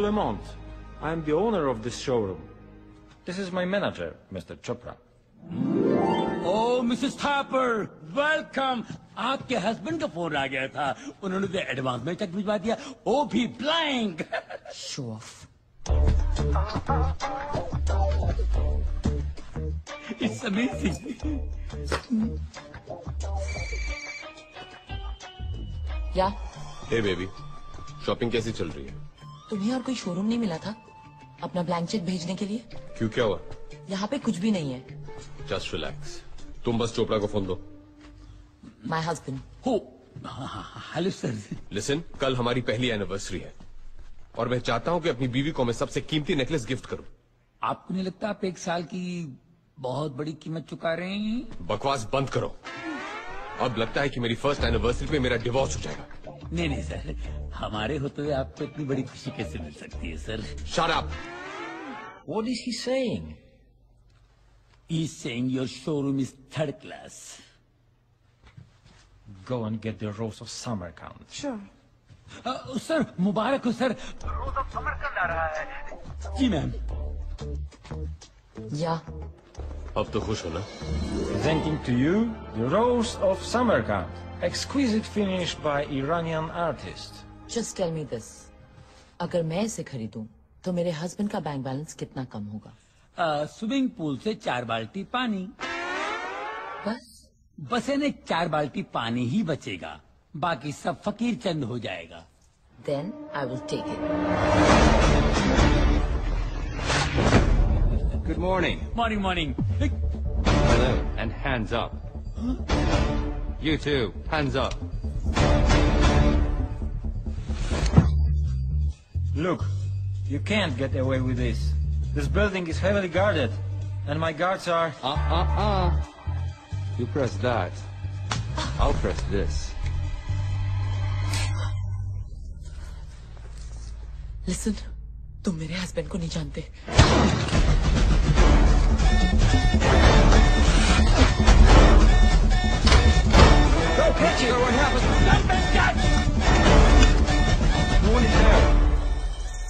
Lemont. I am the owner of this showroom. This is my manager, Mr. Chopra. Oh, Mrs. Thapar, welcome. आपके husband का phone आ गया था, उन्होंने तो advance में चेक भिजवा दिया, वो भी blank. Show off. It's amazing. या? Hey baby, शॉपिंग कैसी चल रही है? तुम्हें और कोई शोरूम नहीं मिला था अपना ब्लैंक चेक भेजने के लिए? क्यों, क्या हुआ? यहाँ पे कुछ भी नहीं है। Just relax. तुम बस चोपड़ा को फोन दो। My husband. हो, हेलो सर। Listen, कल हमारी पहली एनिवर्सरी है और मैं चाहता हूँ कि अपनी बीवी को मैं सबसे कीमती नेकलेस गिफ्ट करूँ। आपको नहीं लगता आप 1 साल की बहुत बड़ी कीमत चुका रहे हैं? बकवास बंद करो। अब लगता है कि मेरी फर्स्ट एनिवर्सरी पे मेरा डिवोर्स हो जाएगा। नहीं सर, हमारे होते हुए आपको इतनी बड़ी खुशी कैसे मिल सकती है sir? Shut up. What is he saying? He's saying your showroom is third class. Go and get the Rose of Samarkand. Sure. Sir मुबारक हो सर। रोज ऑफ समरकंद आ रहा है। जी मैम। या। अब तो खुश हो ना? Presenting to you the Rose of Samarkand, exquisite finish by Iranian artist. Just tell me this. अगर मैं इसे खरीदूं, तो मेरे हस्बैंड का बैंक बैलेंस कितना कम होगा? स्विमिंग पूल से 4 बाल्टी पानी। बस यानी 4 बाल्टी पानी ही बचेगा, बाकी सब फकीर चंद हो जाएगा। Then I will take it. Good morning. Morning. Hello, and hands up. You too, hands up. Look, you can't get away with this. This building is heavily guarded, and my guards are... You press that. I'll press this. Listen, तुम मेरे husband को नहीं जानते। Go catch it! What happened? No one is there.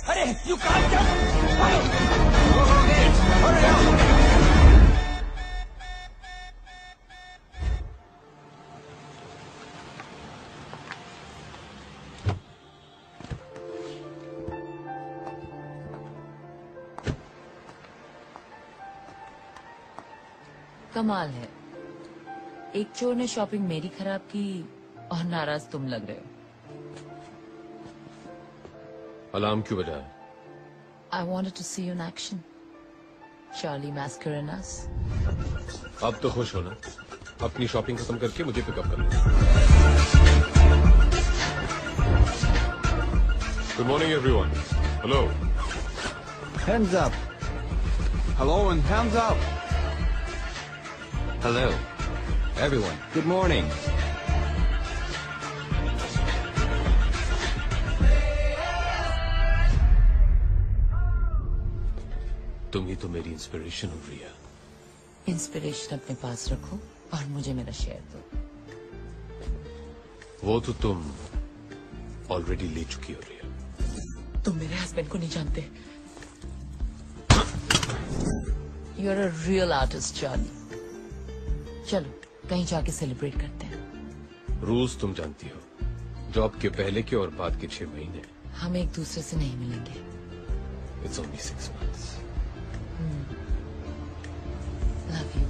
अरे, you can't jump! Hurry up! कमाल है, एक चोर ने शॉपिंग मेरी खराब की और नाराज तुम लग रहे हो। अलार्म क्यों बजा है? I wanted to see you in action. Charlie Mascarenas. अब तो खुश हो ना? अपनी शॉपिंग खत्म करके मुझे पिकअप कर लो। Good morning everyone. Hello. Hands up. Hello and hands up. Hello, everyone. Good morning. तुम ही तो मेरी इंस्पिरेशन हो रिया। इंस्पिरेशन अपने पास रखो और मुझे मेरा शेयर दो। वो तो तुम ऑलरेडी ले चुकी हो रिया। तुम मेरे हस्बैंड को नहीं जानते। You're a real artist, Charlie. चलो कहीं जाके सेलिब्रेट करते हैं। रूल्स तुम जानती हो, जॉब के पहले के और बाद के 6 महीने। हम एक दूसरे से नहीं मिलेंगे। It's only 6 months. Love you.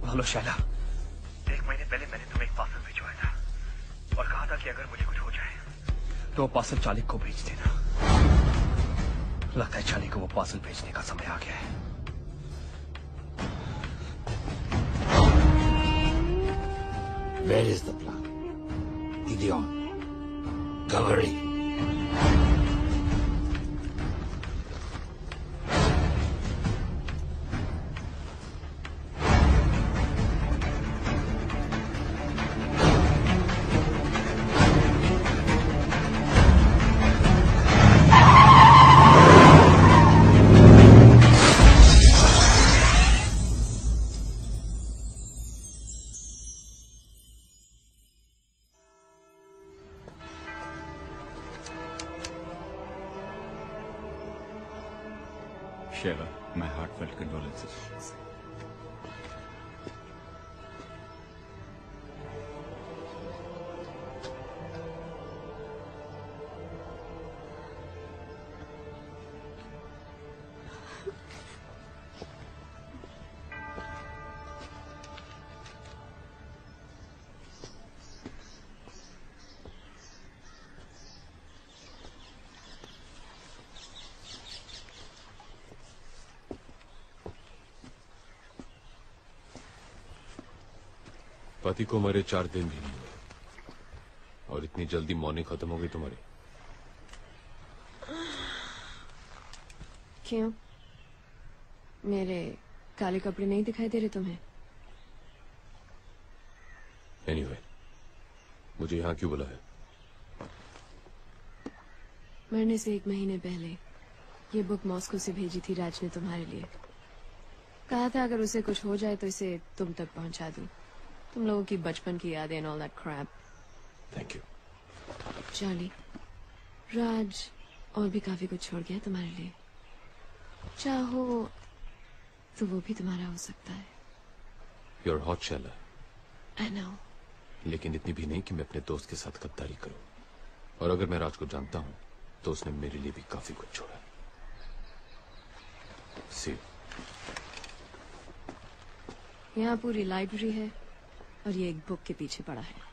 Hello Shaila, 1 महीने पहले मैंने तुम्हें एक पार्सल भिजवाया था और कहा था कि अगर मुझे कुछ हो जाए तो वो पार्सल चाली को भेज देना। लगता है चाली को वो पार्सल भेजने का समय आ गया है। Where is the plan? Gideon, Cavalry. Sheva, my heartfelt condolences. पति को मरे 4 दिन भी नहीं हुए और इतनी जल्दी मॉर्निंग खत्म हो गई तुम्हारी। क्यों? मेरे काले कपड़े नहीं दिखाई दे रहे तुम्हें? एनीवे, मुझे यहाँ क्यों बुलाया? मरने से 1 महीने पहले ये बुक मॉस्को से भेजी थी राज ने तुम्हारे लिए। कहा था अगर उसे कुछ हो जाए तो इसे तुम तक पहुंचा दूं। तुम लोगों की बचपन की यादें and all that crap. Thank you. Charlie, Raj और भी काफी कुछ छोड़ गया तुम्हारे लिए। चाहो तो वो भी तुम्हारा हो सकता है। You're hot, Shaila. I know। लेकिन इतनी भी नहीं कि मैं अपने दोस्त के साथ गद्दारी करूं। और अगर मैं राज को जानता हूं तो उसने मेरे लिए भी काफी कुछ छोड़ा। See you। यहाँ पूरी लाइब्रेरी है और ये एक बुक के पीछे पड़ा है।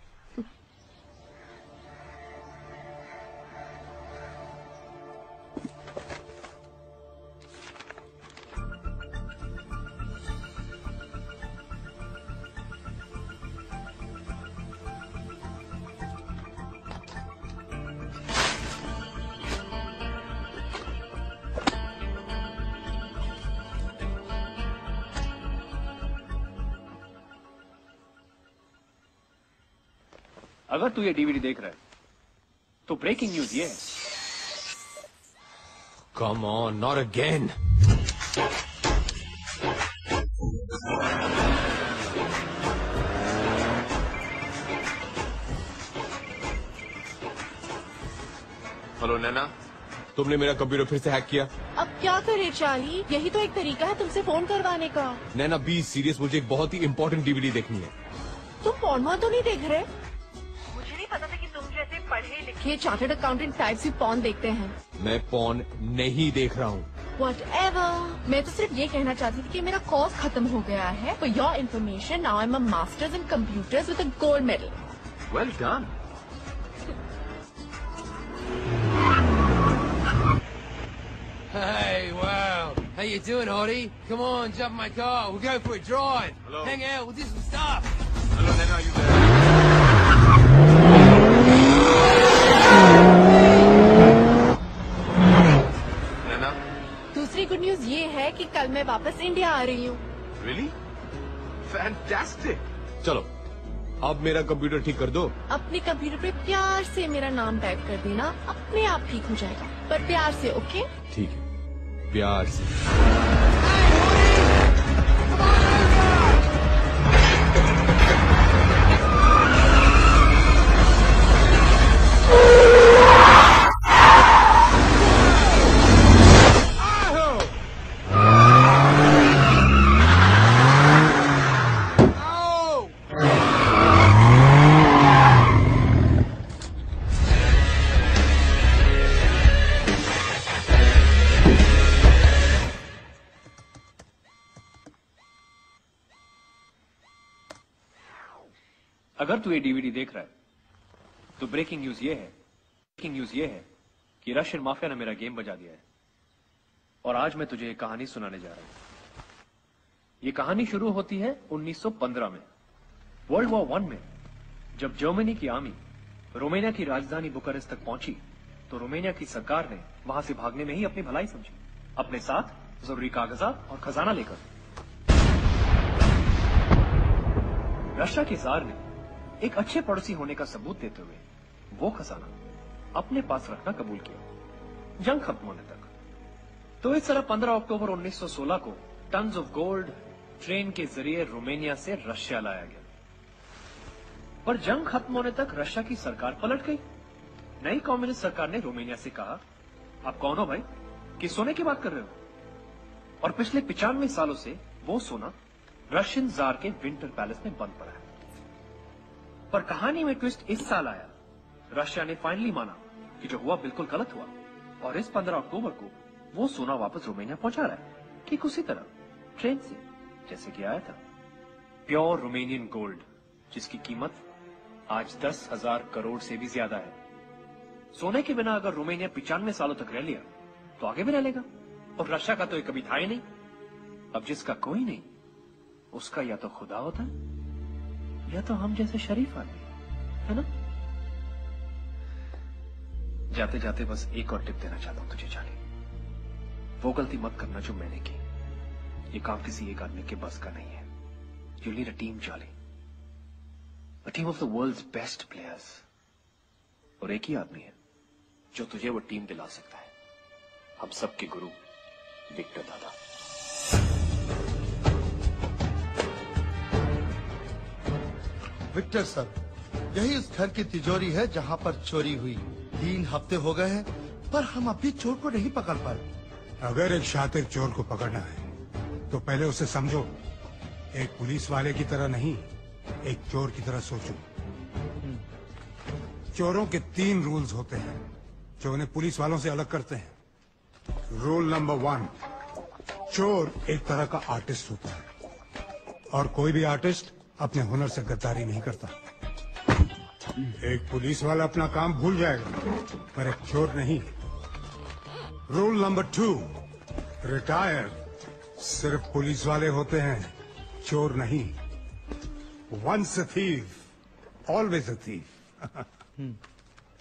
अगर तू ये डीवीडी देख रहा है तो ब्रेकिंग न्यूज ये है। Come on, not again। Hello Naina, तुमने मेरा कंप्यूटर फिर से हैक किया। अब क्या करे चार्ली, यही तो एक तरीका है तुमसे फोन करवाने का। नैना बी सीरियस, मुझे एक बहुत ही इंपॉर्टेंट डीवीडी देखनी है। तुम पॉर्न तो नहीं देख रहे? मुझे नहीं पता था कि तुम जैसे पढ़े लिखे चार्टर्ड अकाउंटेंट टाइप से पॉर्न देखते हैं। मैं पॉर्न नहीं देख रहा हूँ। Whatever। मैं तो सिर्फ ये कहना चाहती थी कि मेरा कोर्स खत्म हो गया है। For your information, now I'm a master's in computers with a gold medal। Well done। Hey, wow. How you doing, Hottie? Come on, jump in my car. We'll go for a drive. Hello. Hang out, we'll do some stuff. Hello, Nana, are you there? Nana? दूसरी good news ये है कि कल मैं वापस India आ रही हूँ। Really? Fantastic। चलो, अब मेरा कंप्यूटर ठीक कर दो। अपने कंप्यूटर पे प्यार से मेरा नाम टाइप कर देना, अपने आप ठीक हो जाएगा। पर प्यार से, ओके? ठीक है, प्यार से। अगर तू ये डीवीडी देख रहा है तो ब्रेकिंग न्यूज ये है कि रशियन माफिया ने मेरा गेम बजा दिया है और आज मैं तुझे एक कहानी सुनाने जा रहा हूं। ये कहानी शुरू होती है 1915 में, वर्ल्ड वॉर 1 में। जब जर्मनी की आर्मी रोमानिया की राजधानी बुखारेस्ट तक पहुंची तो रोमानिया की सरकार ने वहां से भागने में ही अपनी भलाई समझी, अपने साथ जरूरी कागजात और खजाना लेकर। रशिया के जार ने एक अच्छे पड़ोसी होने का सबूत देते हुए वो खजाना अपने पास रखना कबूल किया, जंग खत्म होने तक। तो इस तरह 15 अक्टूबर 1916 को टन्स ऑफ गोल्ड ट्रेन के जरिए रोमानिया से रशिया लाया गया। पर जंग खत्म होने तक रशिया की सरकार पलट गई। नई कम्युनिस्ट सरकार ने रोमानिया से कहा, आप कौन हो भाई, किस सोने की बात कर रहे हो? और पिछले 95 सालों से वो सोना रशियन जार के विंटर पैलेस में बंद पड़ा है। पर कहानी में ट्विस्ट इस साल आया। रशिया ने फाइनली माना कि जो हुआ बिल्कुल गलत हुआ और इस 15 अक्टूबर को वो सोना वापस रोमानिया पहुंचा रहा है, ठीक उसी तरह ट्रेन से जैसे कि आया था। प्योर रोमानियन गोल्ड, जिसकी कीमत आज 10,000 करोड़ से भी ज्यादा है। सोने के बिना अगर रोमानिया 95 सालों तक रह लिया तो आगे भी रह लेगा। और रशिया का तो ये कभी था ही नहीं। अब जिसका कोई नहीं उसका या तो खुदा होता है या तो हम जैसे शरीफ आदमी, है ना? जाते जाते बस एक और टिप देना चाहता हूं तुझे चार्ली, वो गलती मत करना जो मैंने की। ये काम किसी एक आदमी के बस का नहीं है। You need a team Charlie, a team of the world's best players. और एक ही आदमी है जो तुझे वो टीम दिला सकता है, हम सबके गुरु विक्टर दादा। विक्टर सर, यही उस घर की तिजोरी है जहां पर चोरी हुई। 3 हफ्ते हो गए हैं पर हम अभी चोर को नहीं पकड़ पाए। अगर एक शातिर चोर को पकड़ना है तो पहले उसे समझो। एक पुलिस वाले की तरह नहीं, एक चोर की तरह सोचो। चोरों के 3 रूल्स होते हैं जो उन्हें पुलिस वालों से अलग करते हैं। रूल नंबर 1, चोर एक तरह का आर्टिस्ट होता है और कोई भी आर्टिस्ट अपने हुनर से गद्दारी नहीं करता। एक पुलिस वाला अपना काम भूल जाएगा पर एक चोर नहीं। रूल नंबर 2, रिटायर सिर्फ पुलिस वाले होते हैं, चोर नहीं। Once a thief always a thief.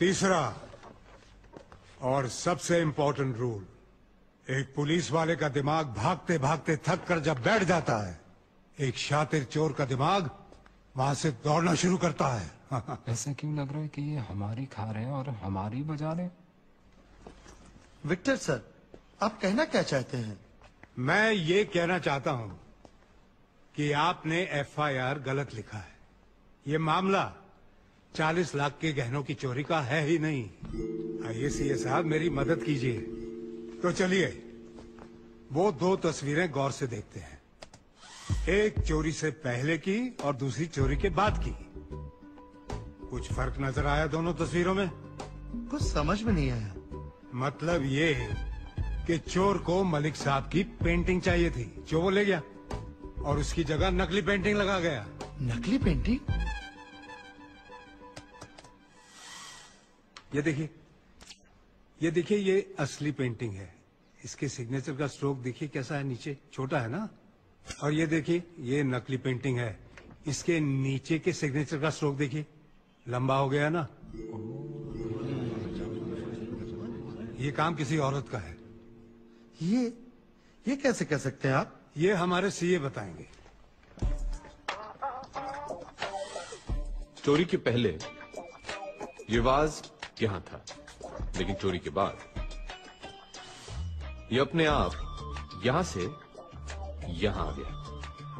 तीसरा और सबसे इंपॉर्टेंट रूल, एक पुलिस वाले का दिमाग भागते भागते थक कर जब बैठ जाता है, एक शातिर चोर का दिमाग वहां से दौड़ना शुरू करता है। ऐसा क्यों लग रहा है कि ये हमारी खा रहे हैं और हमारी बजा रहे हैं? विक्टर सर, आप कहना क्या चाहते हैं? मैं ये कहना चाहता हूं कि आपने एफआईआर गलत लिखा है। ये मामला 40 लाख के गहनों की चोरी का है ही नहीं। आइए सीए साहब, मेरी मदद कीजिए। तो चलिए वो 2 तस्वीरें गौर से देखते हैं, एक चोरी से पहले की और दूसरी चोरी के बाद की। कुछ फर्क नजर आया दोनों तस्वीरों में? कुछ समझ में नहीं आया। मतलब ये कि चोर को मलिक साहब की पेंटिंग चाहिए थी जो वो ले गया और उसकी जगह नकली पेंटिंग लगा गया। नकली पेंटिंग? ये देखिए ये असली पेंटिंग है। इसके सिग्नेचर का स्ट्रोक देखिए कैसा है, नीचे छोटा है ना। और ये देखिए ये नकली पेंटिंग है, इसके नीचे के सिग्नेचर का स्ट्रोक देखिए लंबा हो गया ना। ये काम किसी औरत का है। ये कैसे कह सकते हैं आप? ये हमारे सीए बताएंगे। चोरी के पहले ये वाज यहां था, लेकिन चोरी के बाद ये अपने आप यहां से यहां आ गया।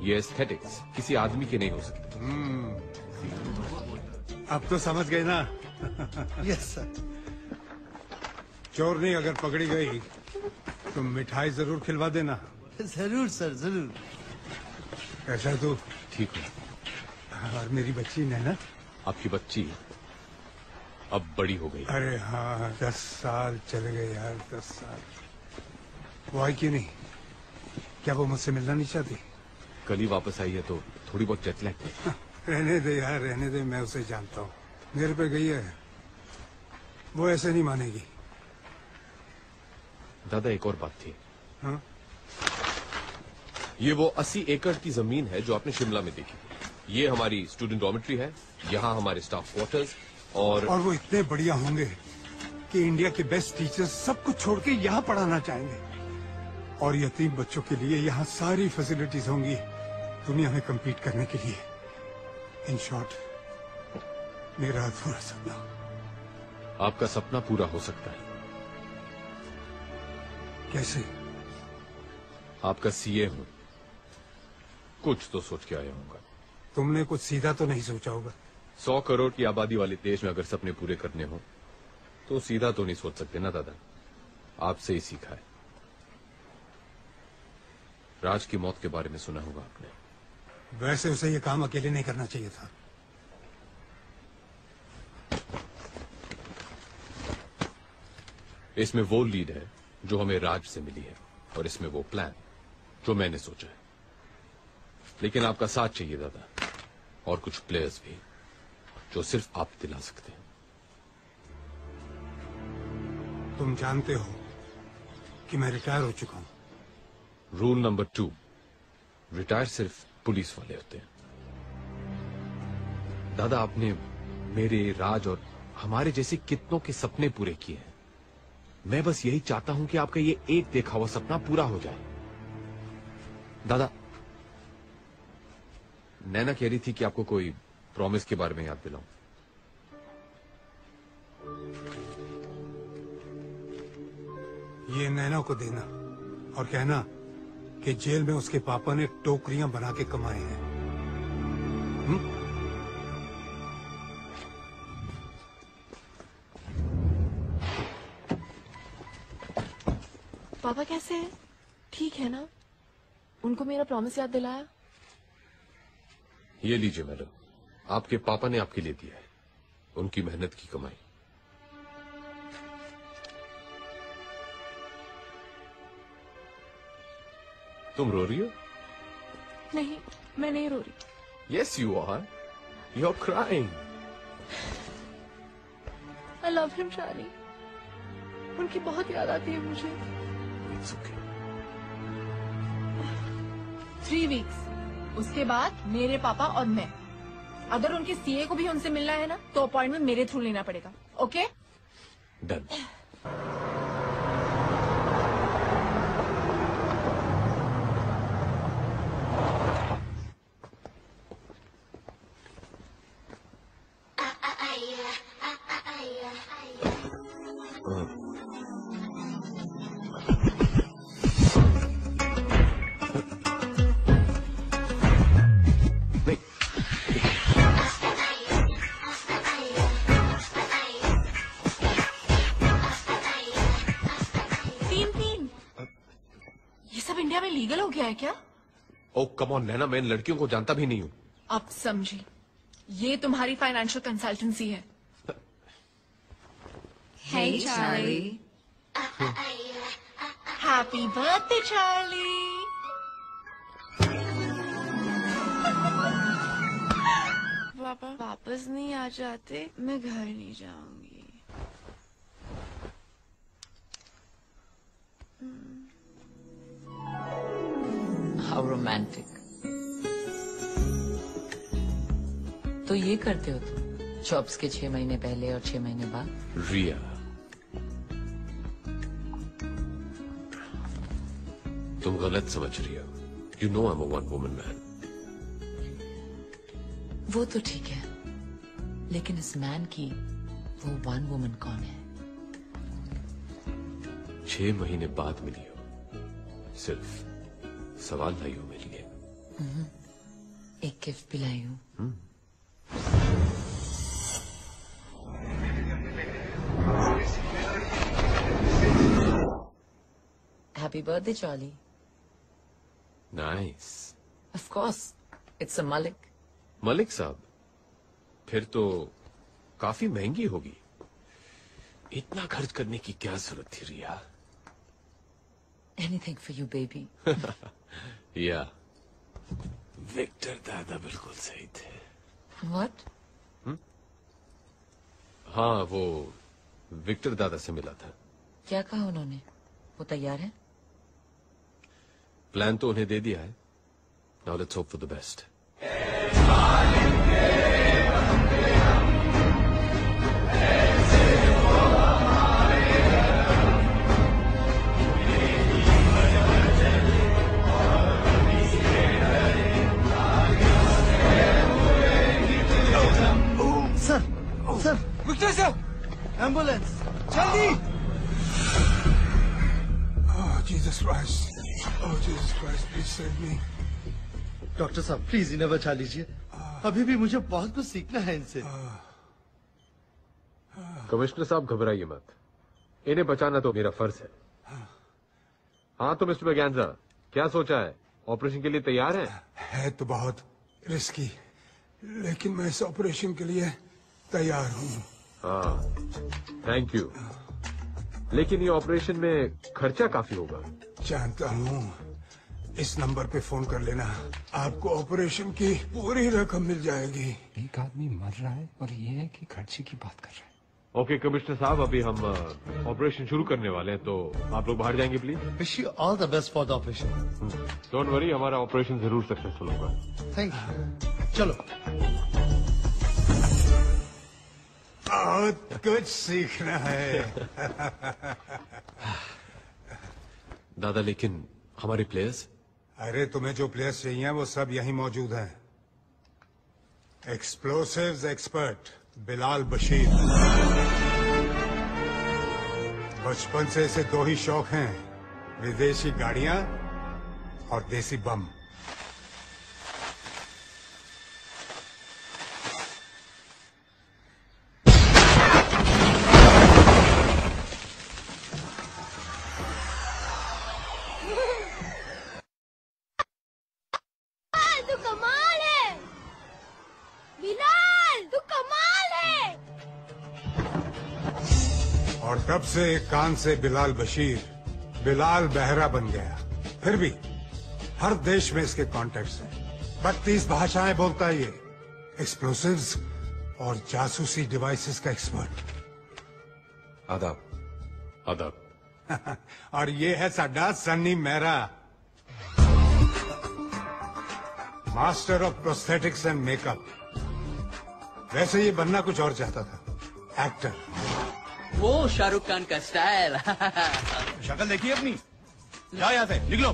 ये एस्थेटिक्स किसी आदमी के नहीं हो सकते। अब तो समझ गए ना? Yes sir. चोरनी अगर पकड़ी गई तो मिठाई जरूर खिलवा देना। जरूर सर, जरूर। कैसा है तू? ठीक है। और मेरी बच्ची नैना? आपकी बच्ची अब बड़ी हो गई। अरे हाँ, 10 साल चले गए यार, 10 साल। वो आई क्यों नहीं? क्या वो मुझसे मिलना नहीं चाहती? कल ही वापस आई है तो थोड़ी बहुत जेट लैग। रहने दे यार, रहने दे, मैं उसे जानता हूँ, मेरे पे गई है, वो ऐसे नहीं मानेगी। दादा एक और बात थी। हाँ? ये वो 80 एकड़ की जमीन है जो आपने शिमला में देखी थी। ये हमारी स्टूडेंट डॉर्मेट्री है, यहाँ हमारे स्टाफ क्वार्टर्स, और वो इतने बढ़िया होंगे कि इंडिया के बेस्ट टीचर्स सब कुछ छोड़ के यहाँ पढ़ाना चाहेंगे, और यतीम बच्चों के लिए यहाँ सारी फैसिलिटीज होंगी दुनिया में compete करने के लिए। इन शॉर्ट, मेरा अधूरा सपना। आपका सपना पूरा हो सकता है। कैसे? आपका सीए हूं, कुछ तो सोच के आया हूँगा। तुमने कुछ सीधा तो नहीं सोचा होगा। 100 करोड़ की आबादी वाले देश में अगर सपने पूरे करने हो तो सीधा तो नहीं सोच सकते ना दादा। आपसे ही सीखा है। राज की मौत के बारे में सुना होगा आपने। वैसे उसे ये काम अकेले नहीं करना चाहिए था। इसमें वो लीड है जो हमें राज से मिली है, और इसमें वो प्लान जो मैंने सोचा है। लेकिन आपका साथ चाहिए दादा, और कुछ प्लेयर्स भी जो सिर्फ आप दिला सकते हैं। तुम जानते हो कि मैं रिटायर हो चुका हूं। रूल नंबर 2, रिटायर सिर्फ पुलिस वाले होते हैं। दादा आपने मेरे, राज और हमारे जैसे कितनों के सपने पूरे किए हैं। मैं बस यही चाहता हूं कि आपका ये एक देखा हुआ सपना पूरा हो जाए। दादा, नैना कह रही थी कि आपको कोई प्रॉमिस के बारे में याद दिलाऊं। ये नैना को देना और कहना कि जेल में उसके पापा ने टोकरियां बना के कमाए हैं। पापा कैसे हैं? ठीक है ना? उनको मेरा प्रॉमिस याद दिलाया? ये लीजिए मैडम, आपके पापा ने आपके लिए दिया है, उनकी मेहनत की कमाई। तुम रो रही हो? नहीं, मैं नहीं रो रही। Yes, you are. You're crying. I love him, शानी। उनकी बहुत याद आती है मुझे। It's okay. 3 weeks, उसके बाद मेरे पापा और मैं। अगर उनके सीए को भी उनसे मिलना है ना, तो अपॉइंटमेंट मेरे थ्रू लेना पड़ेगा। ओके? Done. लीगल हो गया है क्या? ओ कम ऑन नैना, मैं इन लड़कियों को जानता भी नहीं हूँ। अब समझी, ये तुम्हारी फाइनेंशियल कंसल्टेंसी है। Hey Charlie. Happy birthday Charlie. पापा वापस नहीं आ जाते, मैं घर नहीं जाऊंगी। How romantic. तो ये करते हो तुम जॉब्स के 6 महीने पहले और 6 महीने बाद? रिया, तुम गलत समझ रही हो। You know I'm a one woman man. वो तो ठीक है, लेकिन इस मैन की वो वन वुमन कौन है? 6 महीने बाद मिली हो, सिर्फ सवाल लाई हो मेरे लिए। एक गिफ्ट भी लाई हूँ। Happy birthday Charlie. Nice. Of course, it's a Malik. Malik साहब, फिर तो काफी महंगी होगी। इतना खर्च करने की क्या जरूरत थी रिया? Anything for you, baby. या विक्टर दादा बिल्कुल सही थे। What? हाँ, वो विक्टर दादा से मिला था। क्या कहा उन्होंने? वो तैयार है? प्लान तो उन्हें दे दिया है। Now let's hope for the best. Sir, Victor sir, ambulance जल्दी। Oh, Jesus Christ. Oh, Jesus Christ, please save me. Doctor साहब प्लीज इन्हें बचा लीजिए। अभी भी मुझे बहुत कुछ सीखना है इनसे। कमिश्नर साहब घबराइए मत, इन्हें बचाना तो मेरा फर्ज है। हाँ तो मिस्टर बैगैंजा, क्या सोचा है? ऑपरेशन के लिए तैयार है? है तो बहुत रिस्की, लेकिन मैं इस ऑपरेशन के लिए तैयार हूँ। हाँ, थैंक यू। लेकिन ये ऑपरेशन में खर्चा काफी होगा। जानता हूँ, इस नंबर पे फोन कर लेना, आपको ऑपरेशन की पूरी रकम मिल जाएगी। एक आदमी मर रहा है और ये है कि खर्चे की बात कर रहा है। ओके कमिश्नर साहब, अभी हम ऑपरेशन शुरू करने वाले हैं, तो आप लोग बाहर जाएंगे please. Wish you all the best for the operation. Don't worry, हमारा ऑपरेशन जरूर सक्सेसफुल होगा। Thank you. चलो। बहुत कुछ सीखना है। दादा, लेकिन हमारे प्लेयर्स? अरे तुम्हें जो प्लेयर्स चाहिए वो सब यहीं मौजूद हैं। Explosives expert Bilal Bashir. बचपन से इसे दो ही शौक हैं, विदेशी गाड़ियां और देसी बम। तू कमाल है बिलाल, तू कमाल है। और तब से एक कान से बिलाल बशीर बिलाल बहरा बन गया। फिर भी हर देश में इसके कॉन्टैक्ट्स हैं। 32 भाषाएं बोलता है ये। एक्सप्लोसिव्स और जासूसी डिवाइसेस का एक्सपर्ट। आदाब। आदाब। और ये है साडा Sunny Mehra, master of prosthetics and makeup. वैसे ये बनना कुछ और चाहता था, एक्टर। वो शाहरुख खान का स्टाइल। शक्ल देखिए अपनी। जाओ यहाँ से, निकलो।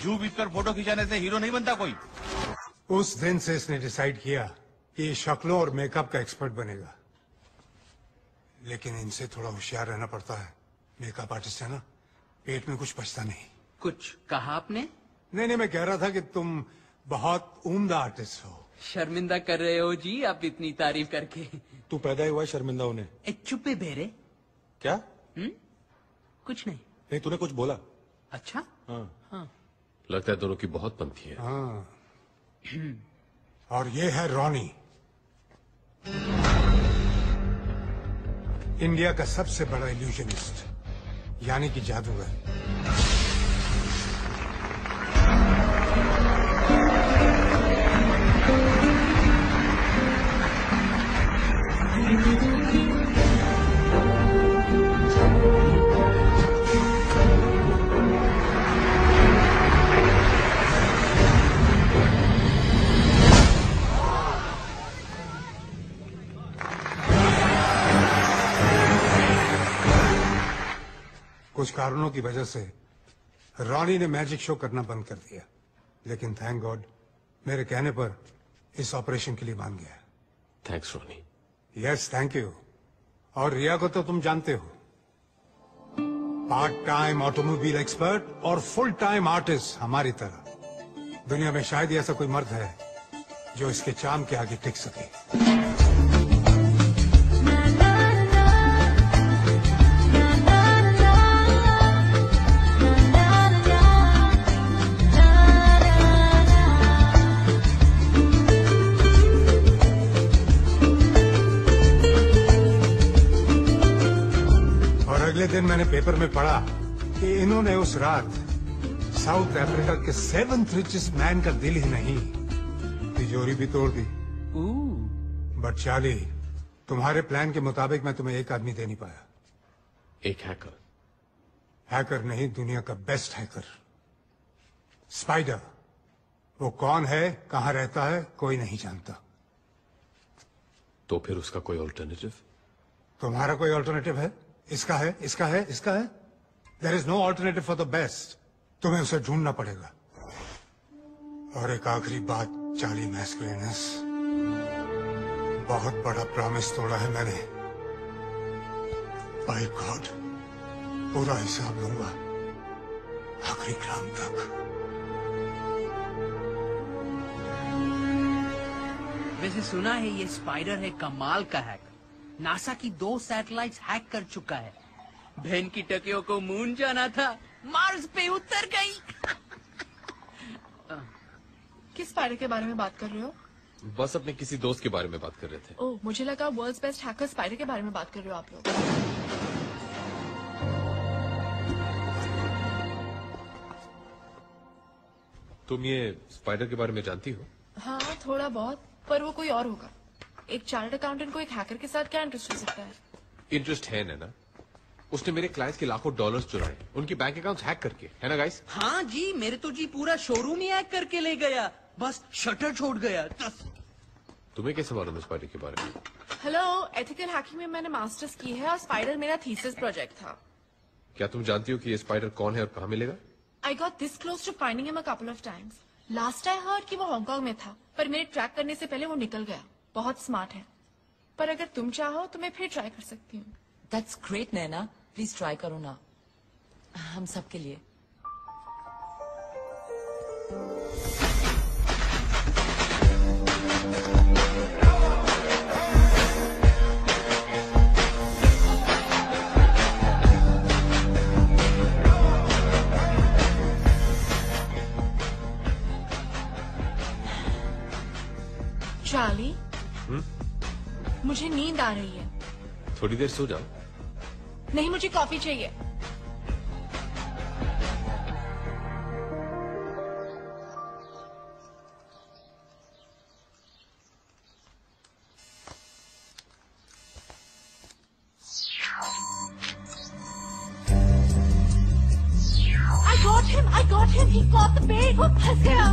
जू बीत कर फोटो खिंचाने से हीरो नहीं बनता कोई। उस दिन से इसने डिसाइड किया कि ये शक्लों और मेकअप का एक्सपर्ट बनेगा। लेकिन इनसे थोड़ा होशियार रहना पड़ता है। मेकअप आर्टिस्ट है ना, पेट में कुछ बचता नहीं। कुछ कहा आपने? नहीं, मैं कह रहा था कि तुम बहुत उम्दा आर्टिस्ट हो। शर्मिंदा कर रहे हो जी आप इतनी तारीफ करके। तू पैदा ही हुआ शर्मिंदा होने। चुप्पे बेरे। क्या? कुछ नहीं। नहीं, तूने कुछ बोला। अच्छा। हाँ। लगता है दोनों की बहुत बनती है। हाँ। और ये है रॉनी, इंडिया का सबसे बड़ा इल्यूजनिस्ट, यानी कि जादूगर। कुछ कारणों की वजह से रॉनी ने मैजिक शो करना बंद कर दिया, लेकिन थैंक गॉड मेरे कहने पर इस ऑपरेशन के लिए मान गया। Thanks Ronnie. Yes, thank you. और रिया को तो तुम जानते हो, पार्ट टाइम ऑटोमोबाइल एक्सपर्ट और फुल टाइम आर्टिस्ट हमारी तरह। दुनिया में शायद ही ऐसा कोई मर्द है जो इसके चाम के आगे टिक सके। अगले दिन मैंने पेपर में पढ़ा कि इन्होंने उस रात साउथ अफ्रीका के 7th रिचेस्ट मैन का दिल ही नहीं, तिजोरी भी तोड़ दी। बट चार्ली, तुम्हारे प्लान के मुताबिक मैं तुम्हें एक आदमी दे नहीं पाया। एक हैकर? हैकर नहीं, दुनिया का बेस्ट हैकर, स्पाइडर। वो कौन है, कहां रहता है, कोई नहीं जानता। तो फिर उसका कोई ऑल्टरनेटिव? तुम्हारा कोई ऑल्टरनेटिव है? इसका है, इसका है, इसका है? There is no alternative for the best. तुम्हें उसे ढूंढना पड़ेगा। और एक आखिरी बात, चार्ली मैस्कुलिनस, बहुत बड़ा प्रॉमिस तोड़ा है मैंने। बाय गॉड, पूरा हिसाब लूंगा आखिरी ग्राम तक। वैसे सुना है ये स्पाइडर है कमाल का हैकर। नासा की 2 सैटेलाइट्स हैक कर चुका है। बहन की टकियों को मून जाना था, मार्स पे उतर गई। किस स्पाइडर के बारे में बात कर रहे हो? बस अपने किसी दोस्त के बारे में बात कर रहे थे। ओह, मुझे लगा वर्ल्ड्स बेस्ट हैकर स्पाइडर के बारे में बात कर रहे हो आप लोग। तुम ये स्पाइडर के बारे में जानती हो? हाँ, थोड़ा बहुत, पर वो कोई और होगा। एक चार्टर्ड अकाउंटेंट को एक हैकर के साथ क्या इंटरेस्ट हो सकता है? इंटरेस्ट है ना? उसने मेरे क्लाइंट्स के लाखों डॉलर्स चुराए, उनकी बैंक अकाउंट्स हैक करके, है ना गाइस? हाँ जी, मेरे तो जी पूरा शोरूम ही हैक करके ले गया, बस शटर छोड़ गया। तुम्हें कैसे मालूम है स्पाइडर के बारे में? हेलो, एथिकल हैकिंग में मैंने मास्टर्स की है और स्पाइडर मेरा थीसिस प्रोजेक्ट था। क्या तुम जानती हो कि ये स्पाइडर कौन है और कहाँ मिलेगा? I got this close to finding him a couple of times. Last I heard कि वो हांगकांग में था, पर मेरे ट्रैक करने से पहले वो निकल गया। बहुत स्मार्ट है, पर अगर तुम चाहो तो मैं फिर ट्राई कर सकती हूँ। That's great, Naina, please try करो ना, हम सबके लिए। चार्ली, मुझे नींद आ रही है। थोड़ी देर सो जाओ। नहीं, मुझे कॉफी चाहिए। I got him. He caught the bait. वो फंस गया।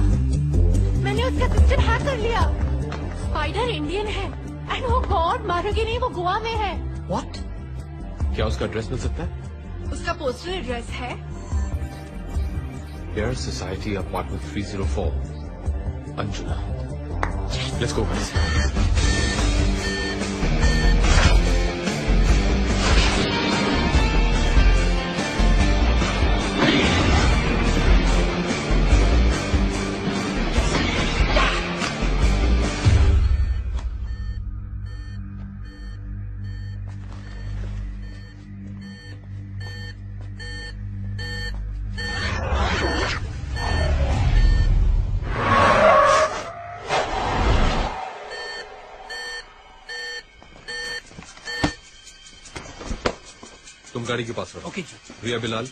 मैंने उसका सिस्टम हैक कर लिया। स्पाइडर इंडियन है। एंड oh गॉड, मारोगे नहीं, वो गोवा में है। What? क्या उसका एड्रेस मिल सकता है? उसका पोस्टल एड्रेस है Air Society Apartment 304, Anjuna. Let's go, guys. गाड़ी के पास रहो। ओके। रिया बिलाल,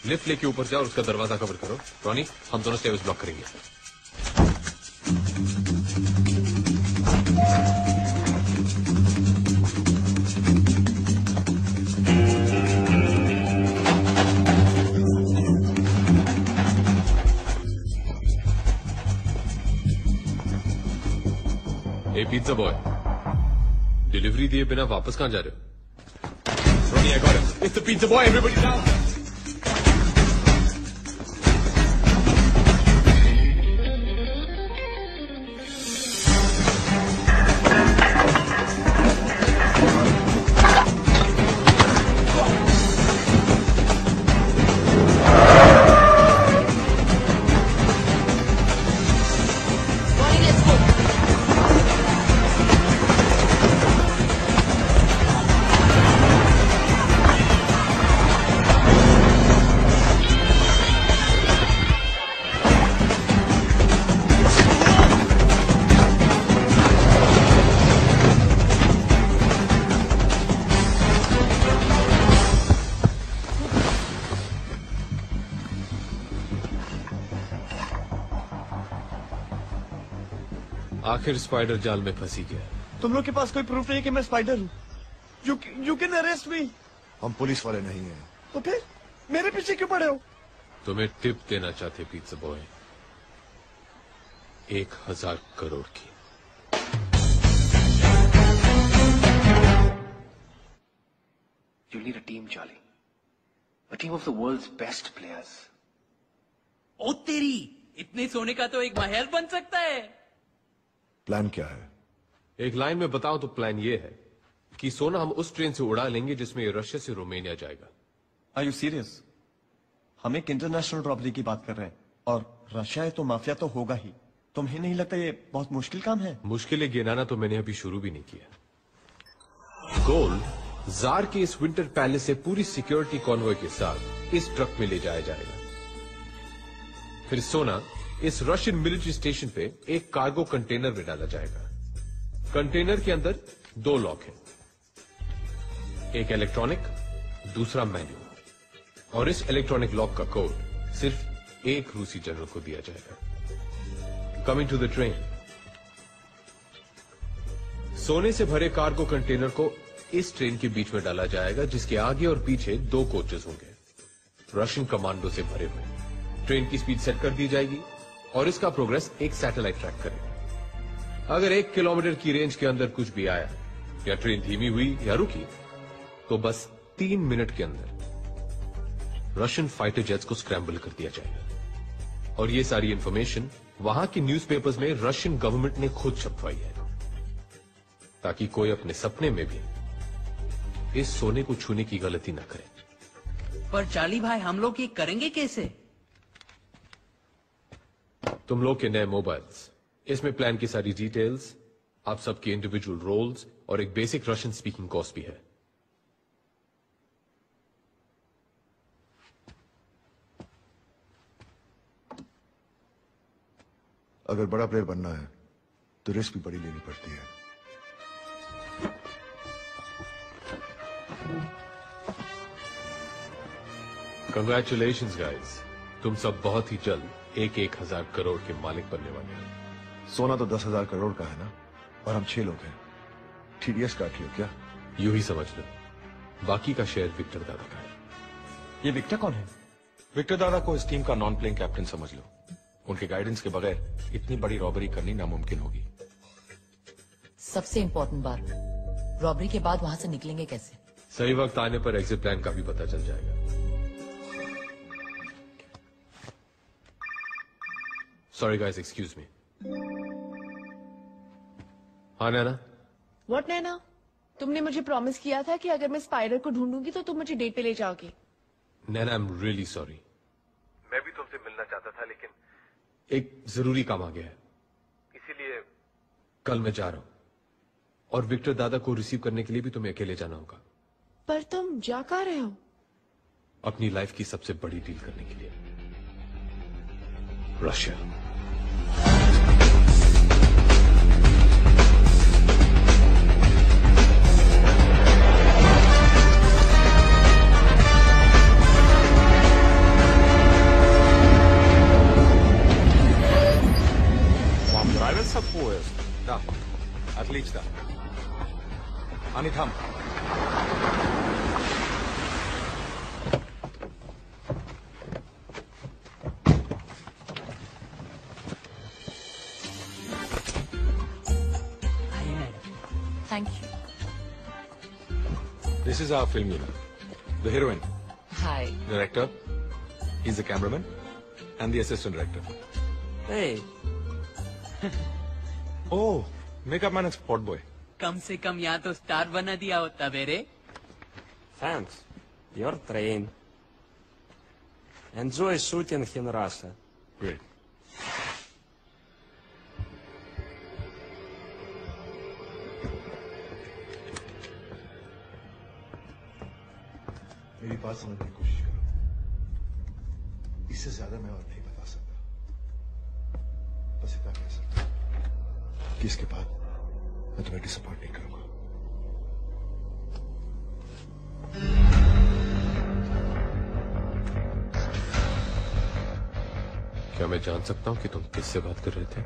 लिफ्ट लेके ऊपर जाओ और उसका दरवाजा कवर करो। रॉनी, हम दोनों स्टेयर्स ब्लॉक करेंगे। ए पिज्जा बॉय, डिलीवरी दिए बिना वापस कहां जा रहे हो? Ronnie, I got him. It's the pizza boy. Everybody down. आखिर स्पाइडर जाल में फंसी गया। तुम लोग के पास कोई प्रूफ नहीं है कि मैं स्पाइडर हूँ? यू कैन अरेस्ट मी। हम पुलिस वाले नहीं हैं। तो फिर मेरे पीछे क्यों पड़े हो? तुम्हें टिप देना चाहते पिज़्ज़ा बॉय, 1000 करोड़ की। You need a team, Charlie. A team of the world's best players. ओ तेरी, इतने सोने का तो एक महल बन सकता है। प्लान क्या है? एक लाइन में बताऊं तो प्लान ये है कि सोना हम उस ट्रेन से उड़ा लेंगे जिसमें ये रशिया से रोमानिया जाएगा। Are you serious? हम एक इंटरनेशनल रॉबरी की बात कर रहे हैं और रशिया है तो माफिया तो होगा ही। तुम्हें नहीं लगता ये बहुत मुश्किल काम है? मुश्किलें गिनाना तो मैंने अभी शुरू भी नहीं किया। गोल्ड जार के इस विंटर पैलेस से पूरी सिक्योरिटी कॉन्वॉय के साथ इस ट्रक में ले जाया जाएगा। फिर सोना इस रशियन मिलिट्री स्टेशन पे एक कार्गो कंटेनर में डाला जाएगा। कंटेनर के अंदर 2 लॉक हैं, एक इलेक्ट्रॉनिक, दूसरा मैनुअल। और इस इलेक्ट्रॉनिक लॉक का कोड सिर्फ एक रूसी जनरल को दिया जाएगा। Coming to the train. सोने से भरे कार्गो कंटेनर को इस ट्रेन के बीच में डाला जाएगा, जिसके आगे और पीछे 2 कोचेस होंगे, रशियन कमांडो से भरे हुए। ट्रेन की स्पीड सेट कर दी जाएगी और इसका प्रोग्रेस एक सैटेलाइट ट्रैक करेगा। अगर 1 किलोमीटर की रेंज के अंदर कुछ भी आया या ट्रेन धीमी हुई या रुकी तो बस 3 मिनट के अंदर रशियन फाइटर जेट्स को स्क्रैम्बल कर दिया जाएगा। और ये सारी इंफॉर्मेशन वहां की न्यूज़पेपर्स में रशियन गवर्नमेंट ने खुद छपवाई है, ताकि कोई अपने सपने में भी इस सोने को छूने की गलती ना करे। पर चार्ली भाई, हम लोग ये करेंगे कैसे? तुम लोग के नए मोबाइल्स, इसमें प्लान की सारी डिटेल्स, आप सबके इंडिविजुअल रोल्स और एक बेसिक रशियन स्पीकिंग कोर्स भी है। अगर बड़ा प्लेयर बनना है तो रिस्क भी बड़ी लेनी पड़ती है। कंग्रेचुलेशंस गाइस, तुम सब बहुत ही जल्द 1000 करोड़ के मालिक बनने वाले हैं। सोना तो 10,000 करोड़ का है ना, और हम 6 लोग हैं। TDS काट लियो क्या? यूं ही समझ लो, बाकी का शेयर विक्टर दादा का है। ये विक्टर कौन है? विक्टर दादा को इस टीम का नॉन प्लेइंग कैप्टन समझ लो। उनके गाइडेंस के बगैर इतनी बड़ी रॉबरी करनी नामुमकिन होगी। सबसे इम्पोर्टेंट बात, रॉबरी के बाद वहां से निकलेंगे कैसे? सही वक्त आने पर एग्जिट प्लान का भी पता चल जाएगा। Sorry guys, excuse me. हाँ नैना? व्हाट नैना? तुमने मुझे प्रॉमिस किया था कि अगर मैं स्पाइडर को ढूंढूंगी तो तुम मुझे डेट पे ले जाओगे। नैना, आई एम रियली सॉरी। मैं भी तुमसे मिलना चाहता था, लेकिन एक जरूरी काम आ गया है, इसीलिए कल मैं जा रहा हूं। और विक्टर दादा को रिसीव करने के लिए भी तुम्हें अकेले जाना होगा। पर तुम जा कहाँ रहे हो? अपनी लाइफ की सबसे बड़ी डील करने के लिए, Russia. Da, отлично. Они там. Thank you. This is our film unit. The heroine. Hi. Director. He's the cameraman. And the assistant director. Hey. Oh, makeup man and spot boy. कम से कम यहाँ तो स्टार बना दिया होता मेरे। Thanks. Your train. Enjoy shooting in Russia. Great. मेरी बात समझने की कोशिश करो। इससे ज्यादा मैं और नहीं बता सकता। बस इतना कह सकता हूं कि इसके बाद मैं तुम्हें डिसअपॉइंट नहीं करूंगा। क्या मैं जान सकता हूं कि तुम किससे बात कर रहे थे?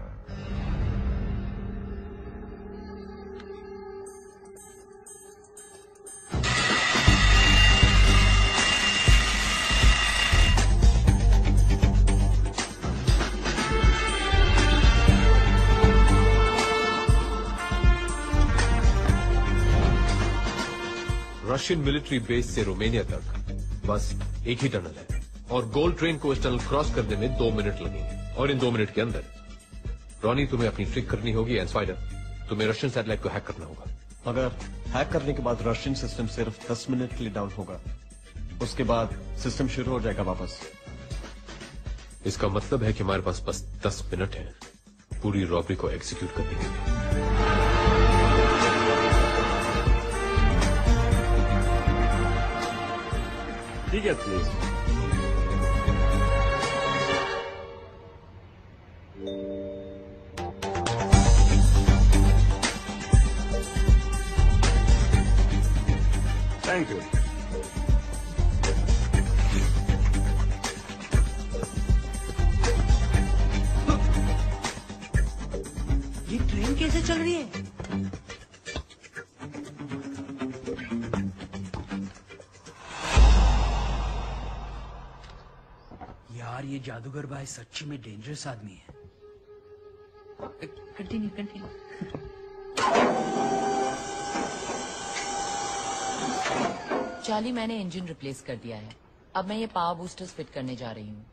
रशियन मिलिट्री बेस से रोमानिया तक बस एक ही टनल है और गोल्ड ट्रेन को इस टनल क्रॉस करने में 2 मिनट लगेंगे और इन 2 मिनट के अंदर रॉनी तुम्हें अपनी ट्रिक करनी होगी एंड स्पाइडर तुम्हें रशियन सैटेलाइट को हैक करना होगा। अगर हैक करने के बाद रशियन सिस्टम सिर्फ 10 मिनट के लिए डाउन होगा, उसके बाद सिस्टम शुरू हो जाएगा वापस। इसका मतलब है कि हमारे पास बस 10 मिनट है पूरी रॉबरी को एग्जीक्यूट करने के लिए। ठीक है प्लीज। Thank you. ये ट्रेन कैसे चल रही है? यार ये जादूगर भाई सच्ची में डेंजरस आदमी है। कंटिन्यू। चार्ली, मैंने इंजन रिप्लेस कर दिया है। अब मैं ये पावर बूस्टर्स फिट करने जा रही हूँ।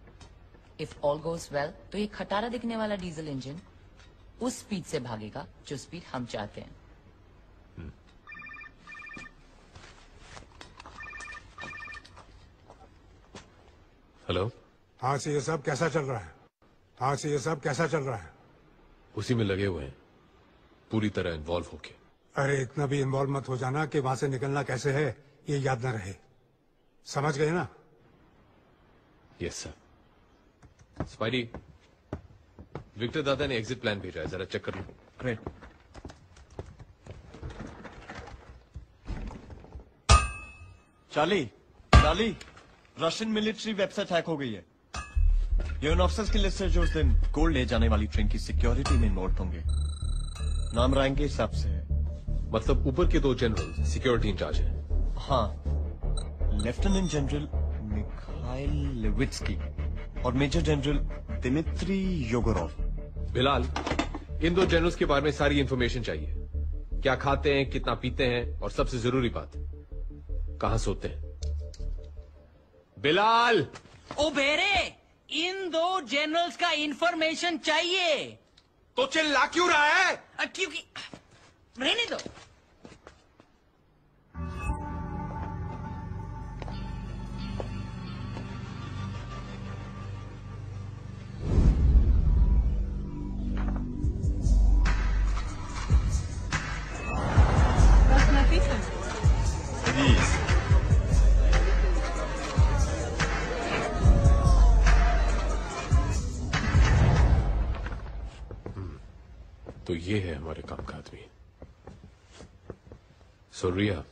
इफ ऑल गोज वेल तो ये खटारा दिखने वाला डीजल इंजन उस स्पीड से भागेगा जो स्पीड हम चाहते हैं। हेलो। हाँ से ये सब कैसा चल रहा है? उसी में लगे हुए हैं पूरी तरह इन्वॉल्व होके। अरे इतना भी इन्वॉल्व मत हो जाना कि वहां से निकलना कैसे है ये याद न रहे। समझ गए ना? Yes sir. स्पाइडी, विक्टर दादा ने एग्जिट प्लान भेजा है, जरा चेक कर लो। Great. Charlie, Russian military website hack हो गई है। यूएन ऑफिसर्स की लिस्ट है जो उस दिन गोल्ड ले जाने वाली ट्रेन की सिक्योरिटी में इन्वॉल्व होंगे। नाम रैंक के हिसाब से है। मतलब ऊपर के 2 जनरल सिक्योरिटी इंचार्ज हैं। हाँ, लेफ्टिनेंट जनरल मिखाइल लेविट्स्की और मेजर जनरल दिमित्री योगोरोव। बिलाल, इन 2 जनरल्स के बारे में सारी इंफॉर्मेशन चाहिए। क्या खाते हैं, कितना पीते हैं और सबसे जरूरी बात, कहां सोते हैं। बिलाल! ओ बेरे, इन 2 जनरल्स का इंफॉर्मेशन चाहिए। तो चिल्ला क्यों रहा है? क्योंकि रहने दो। तो ये है हमारे काम का आदमी। सो रिया,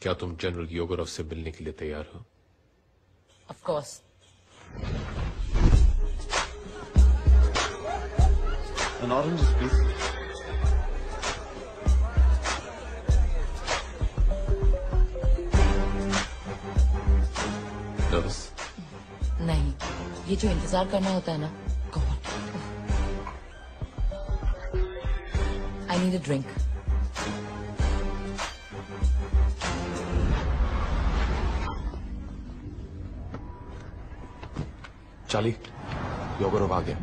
क्या तुम जनरल योगोरोव से मिलने के लिए तैयार हो? Of course. An orange, please. Nervous? नहीं, ये जो इंतजार करना होता है ना, god. I need a drink. Charlie, Yegorov आ गया।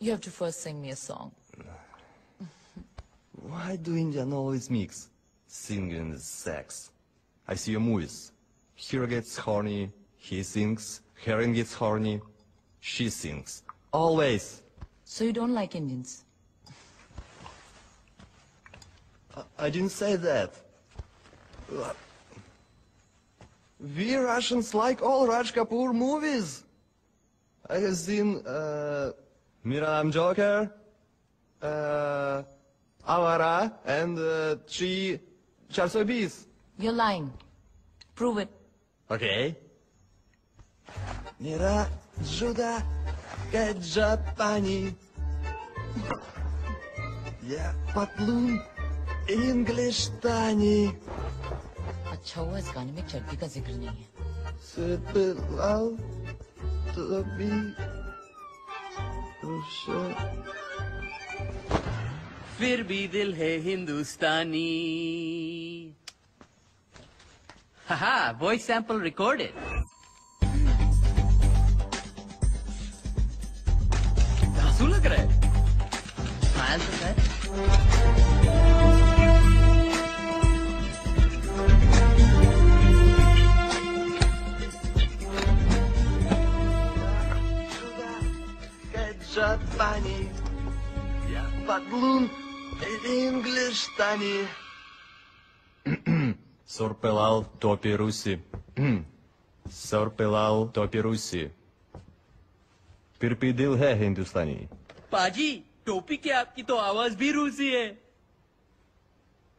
You have to first sing me a song. Why do Indian always mix singing and sex? I see your movies. Hero gets horny, he sings. Heroine gets horny, she sings. Always. So you don't like Indians? I didn't say that. We Russians like all Raj Kapoor movies. I have seen Mera Naam Joker, Avara, and 420. You're lying. Prove it. Okay. Mera Juda Kajapani. Ya Patlun English Tani. अच्छा हुआ इस गाने में चड्डी का जिक्र नहीं है। Sebilal Tabi Rusha. फिर भी दिल है हिंदुस्तानी। हाहा, वॉइस सैंपल रिकॉर्डेड। धांसू लग रहा है। स्माइल तो है। Japani, ya Patlun English Tani. Sorpelal topi Rusi. Sorpelal topi Rusi. फिर भी दिल है हिंदुस्तानी। पाजी, टोपी के आपकी तो आवाज भी रूसी है।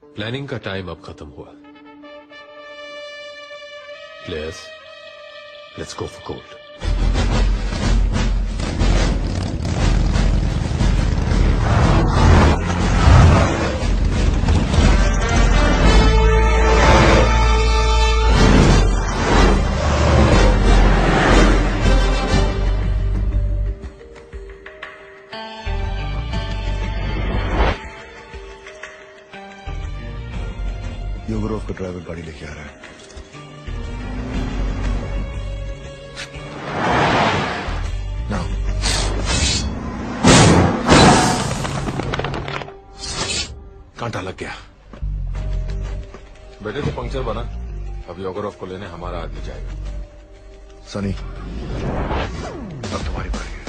प्लानिंग का टाइम अब खत्म हुआ। Players, let's go for gold. Yegorov का ड्राइवर गाड़ी लेके आ रहा है। Now. कांटा लग गया। बेटे तो पंक्चर बना। अब योगरोव को लेने हमारा आदमी जाएगा। सनी, अब तुम्हारी बारी है।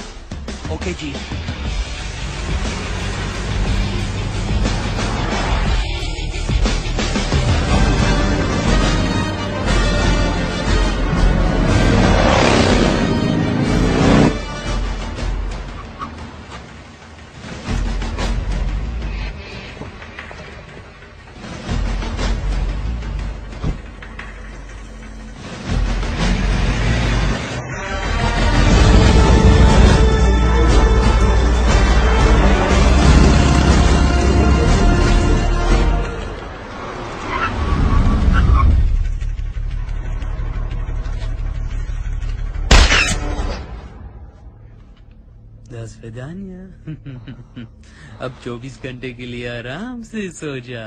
ओके जी। विदानिया। अब 24 घंटे के लिए आराम से सो जा।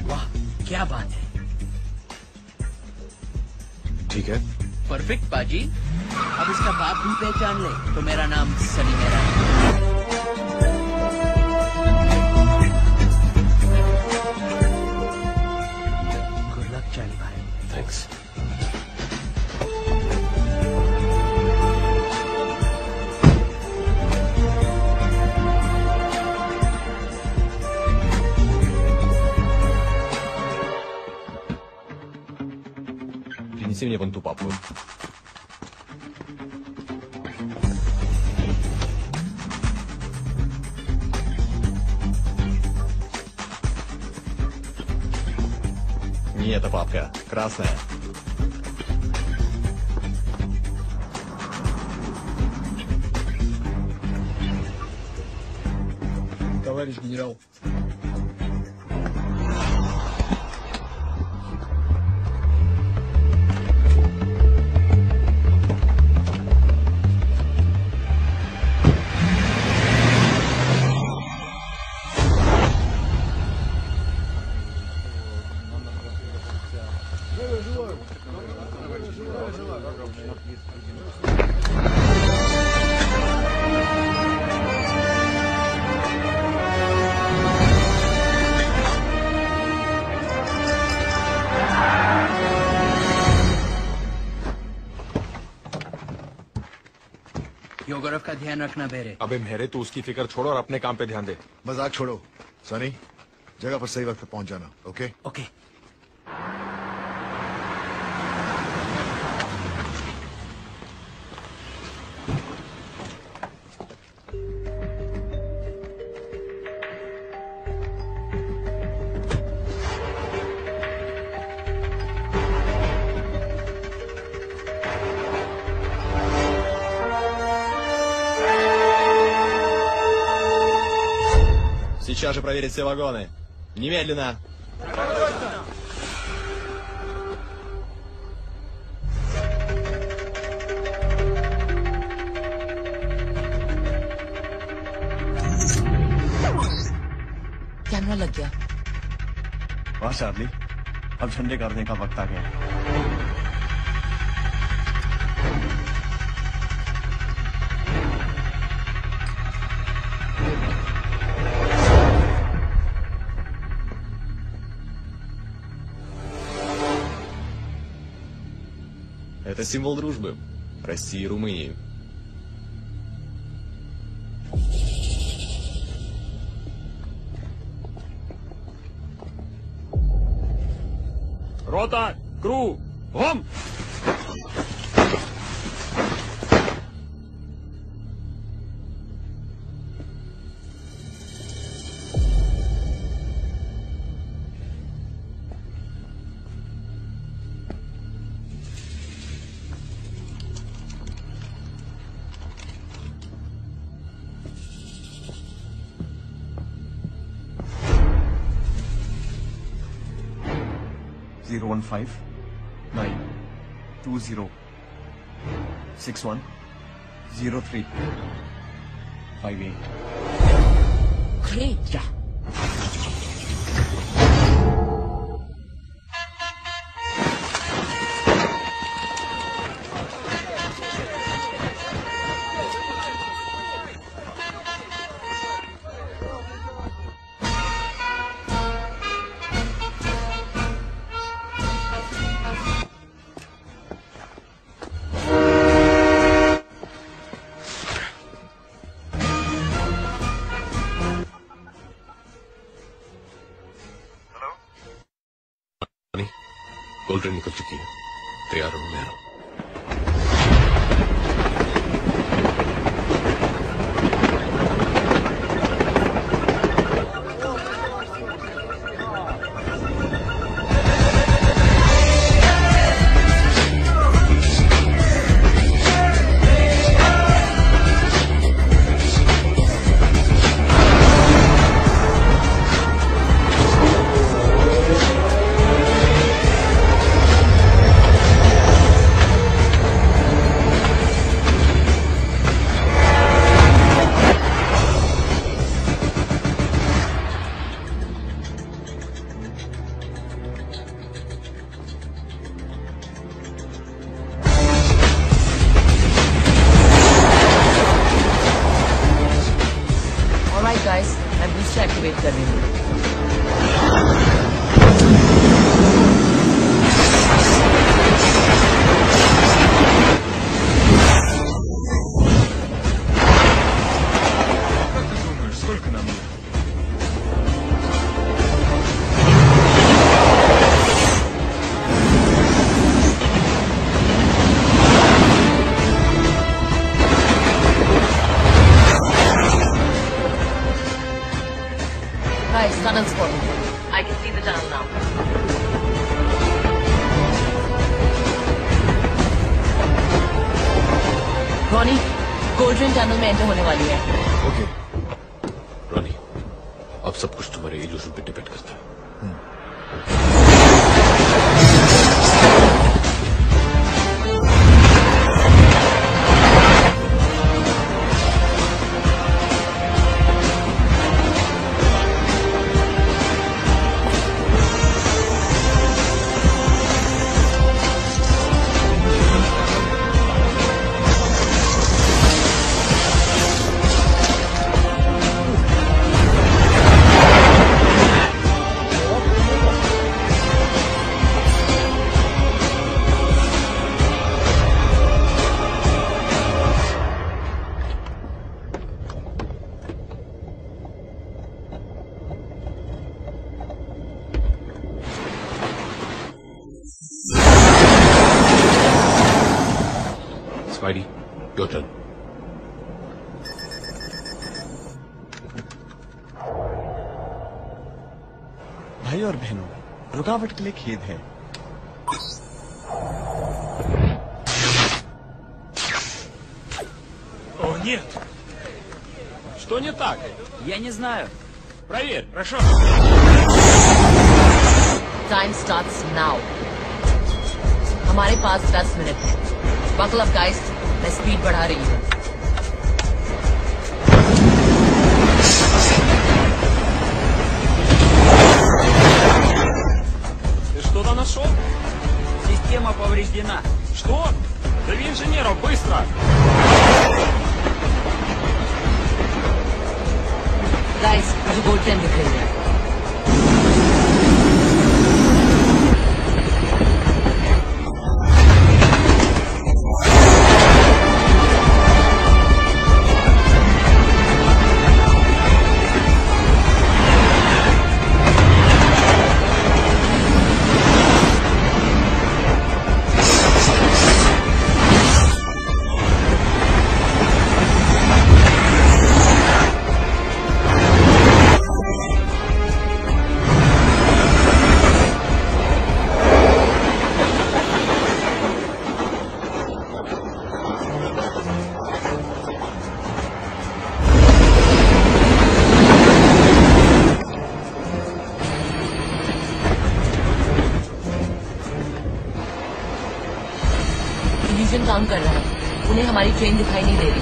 वाह, क्या बात है। ठीक है, परफेक्ट पाजी। अब इसका बाप भी पहचान ले तो मेरा नाम सनी मेरा। गुड लक चाली भाई। थैंक्स। Принеси мне вон ту папку. Не эта папка, красная. Товарищ генерал. योगरफ का ध्यान रखना बेरे। अबे मेरे तो उसकी फिक्र छोड़ो और अपने काम पे ध्यान दे। मजाक छोड़ो सनी, जगह पर सही वक्त पे पहुंच जाना। Okay okay. Сейчас же проверить все вагоны. Немедленно. कैमरा लग गया। वाह चार्ली, अब झंडे गाड़ने का वक्त आ गया। Это символ дружбы России и Румынии. Рота, кру, гом! Zero 15 9 20 61 03 58. Great. Yeah. Cold drink निकल चुकी है, तैयार हो मैं। गाइस, मैं बूस्टर एक्टिवेट कर रही हूँ। Guys, tunnel spotted. I can see the tunnel now. Ronnie, golden tunnel में एंटर होने वाली है। ओके। रॉनी, अब सब कुछ तुम्हारे इल्यूजन पे डिपेंड करता है। Spidey, your turn. भाई और बहनों, रुकावट के लिए खेद है। О, нет! Что не так? Я не знаю. Проверь, прошу. Time starts now. हमारे पास 10 मिनट है। Buckle up, guys. मैं स्पीड बढ़ा रही हूँ। Ты что-то нашел? Система повреждена. Что? Зови инженеров, быстро! Guys, मुझे गोल्ड ट्रेन दिख रही है। काम कर रहा है। उन्हें हमारी ट्रेन दिखाई नहीं दे रही।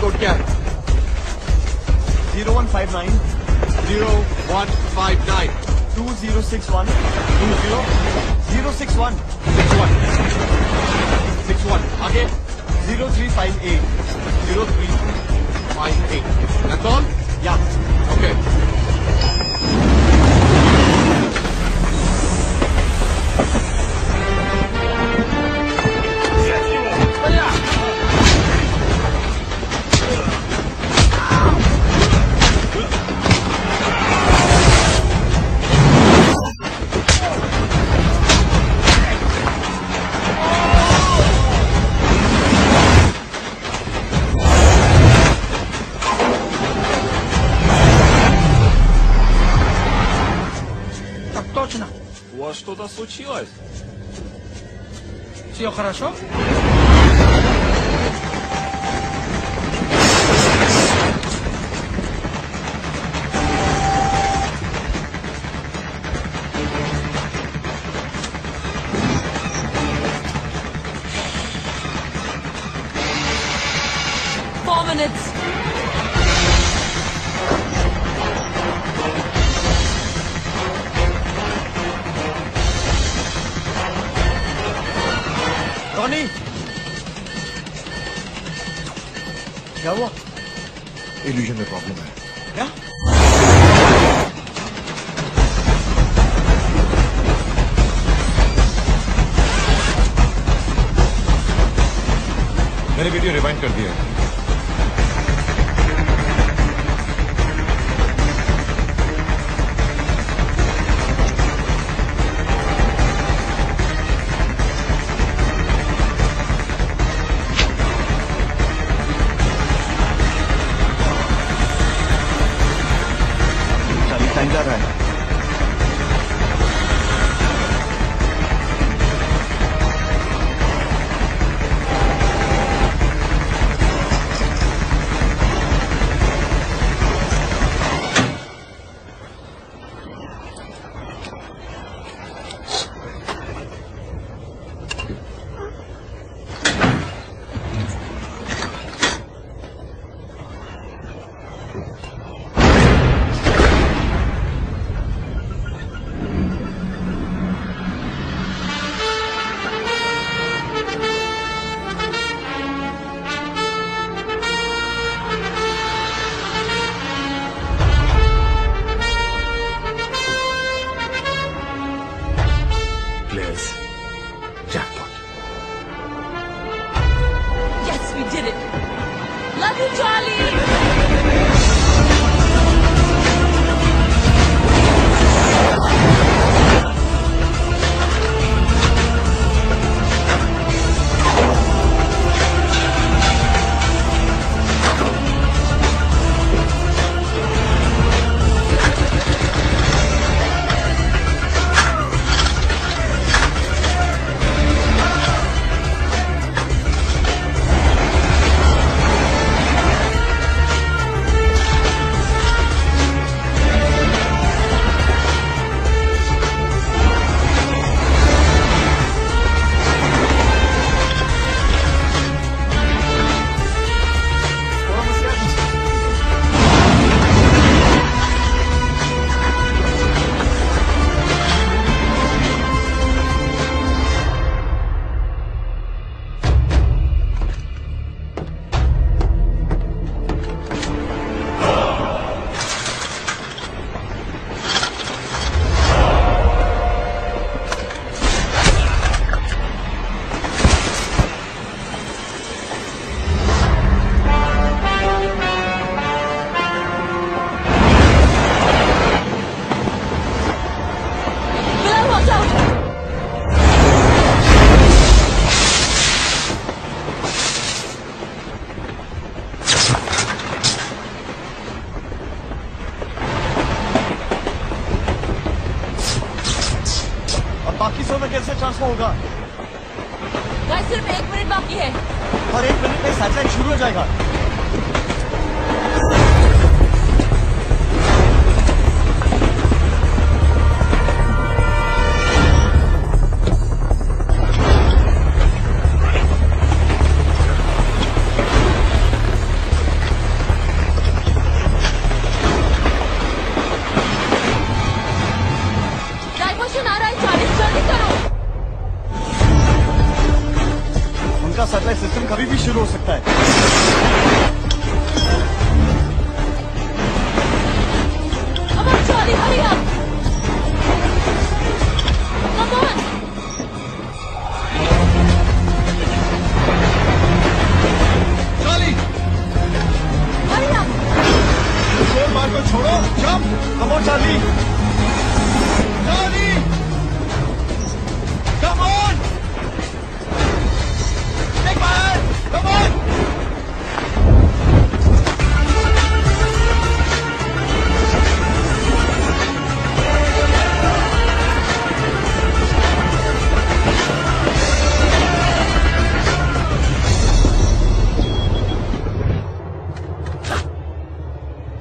कोड क्या है? 0159 0159 2061 061 61 आगे 0358 0358 That's all? Yeah. Okay. У вас что-то случилось? Все хорошо? Tony, क्या हुआ? इल्यूजन में प्रॉब्लम है। क्या? मैंने वीडियो रिवाइंड कर दिया है। did it. Love you, Charlie. होगा सिर्फ 1 मिनट बाकी है और 1 मिनट में सैटेलाइट शुरू हो जाएगा। डाइवर्शन आ रहा है, 40 जल्दी करो। सैटेलाइट सिस्टम कभी भी शुरू हो सकता है। Come on, Charlie, hurry up! Come on! Charlie! Hurry up! शोर मार को छोड़ो, jump! Come on, Charlie! Charlie! Come on! Come on!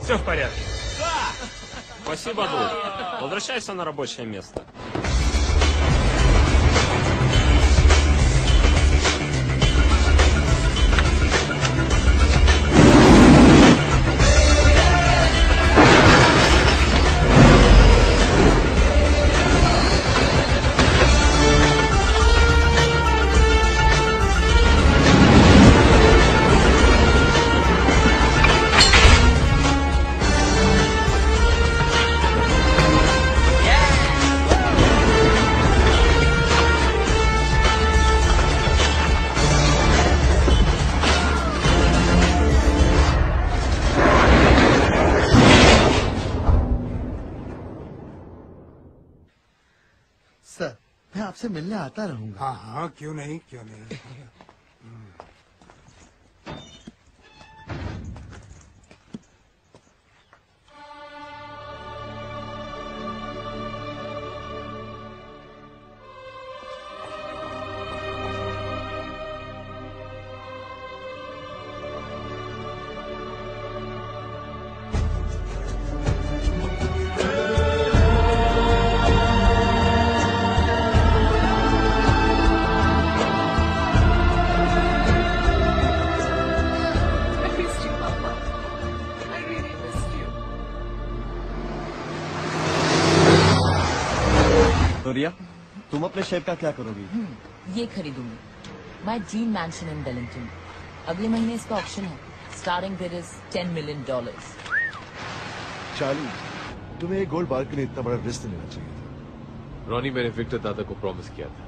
Все в порядке. Спасибо, друг. Возвращайся на рабочее место. Sir, मैं आपसे मिलने आता रहूंगा। हाँ हाँ, क्यों नहीं, क्यों नहीं। रिया, तुम अपने शेप का क्या करोगी? ये खरीदूंगी, my dream mansion in Wellington. अगले महीने इसका ऑक्शन है। Starting bid is $10 million। Charlie, तुम्हें एक गोल्ड बार के लिए इतना बड़ा रिस्क लेना चाहिए था। रॉनी, मैंने विक्टर दादा को प्रॉमिस किया था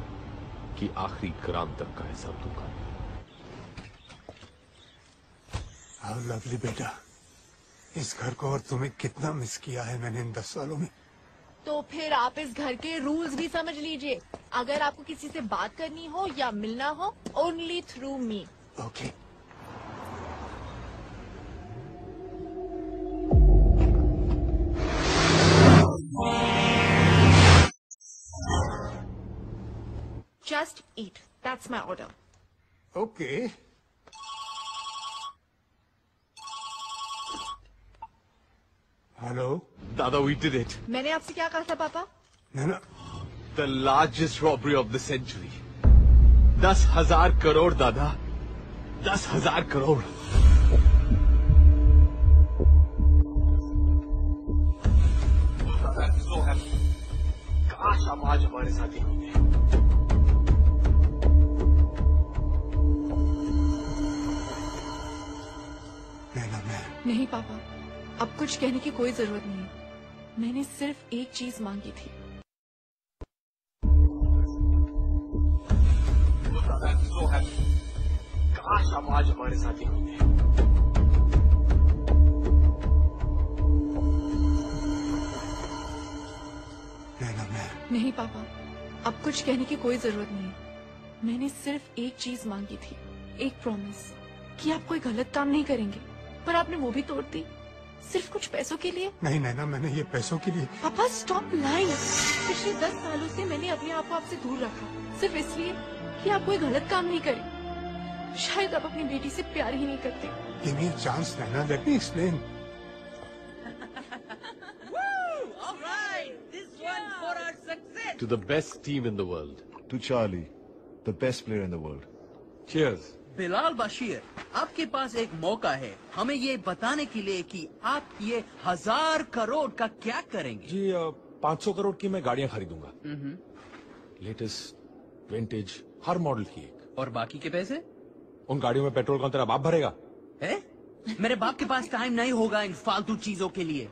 कि आखिरी ग्राम तक का हिसाब दूंगा। हाउ लवली बेटा, इस घर को और तुम्हें कितना मिस किया है मैंने इन 10 सालों में। तो फिर आप इस घर के रूल्स भी समझ लीजिए। अगर आपको किसी से बात करनी हो या मिलना हो, only through me. Okay. Just eat. That's my order. Okay. Hello? Dada, we did it. मैंने आपसे क्या कहा था पापा? नैना, The largest robbery of the century. 10,000 crore, दादा. 10,000 crore. I'm so happy. काश आप आज हमारे साथ ही होते। नैना, मैं नहीं पापा, अब कुछ कहने की कोई जरूरत नहीं है। मैंने सिर्फ एक चीज मांगी थी। I'm so happy. काश आप आज हमारे साथ ही होते। नैना, मैं नहीं पापा, अब कुछ कहने की कोई जरूरत नहीं है। मैंने सिर्फ एक चीज मांगी थी, एक प्रॉमिस कि आप कोई गलत काम नहीं करेंगे, पर आपने वो भी तोड़ दी, सिर्फ कुछ पैसों के लिए। नहीं नैना, मैंने ये पैसों के लिए। पापा स्टॉप लाइंग। पिछले 10 सालों से मैंने अपने आप को आपसे दूर रखा, सिर्फ इसलिए कि आप कोई गलत काम नहीं करें। शायद आप अपनी बेटी से प्यार ही नहीं करते। Give me a chance, Nana. Let me explain. All right, this one for our success. To the best team in the world. To Charlie, the best player in the world. Cheers. Bilal Bashir, आपके पास एक मौका है हमें ये बताने के लिए कि आप ये 1000 करोड़ का क्या करेंगे। जी 500 करोड़ की मैं गाड़ियां खरीदूंगा। लेटेस्ट विंटेज हर मॉडल की एक। और बाकी के पैसे? उन गाड़ियों में पेट्रोल कौन तेरा बाप भरेगा? है? मेरे बाप के पास टाइम नहीं होगा इन फालतू चीजों के लिए,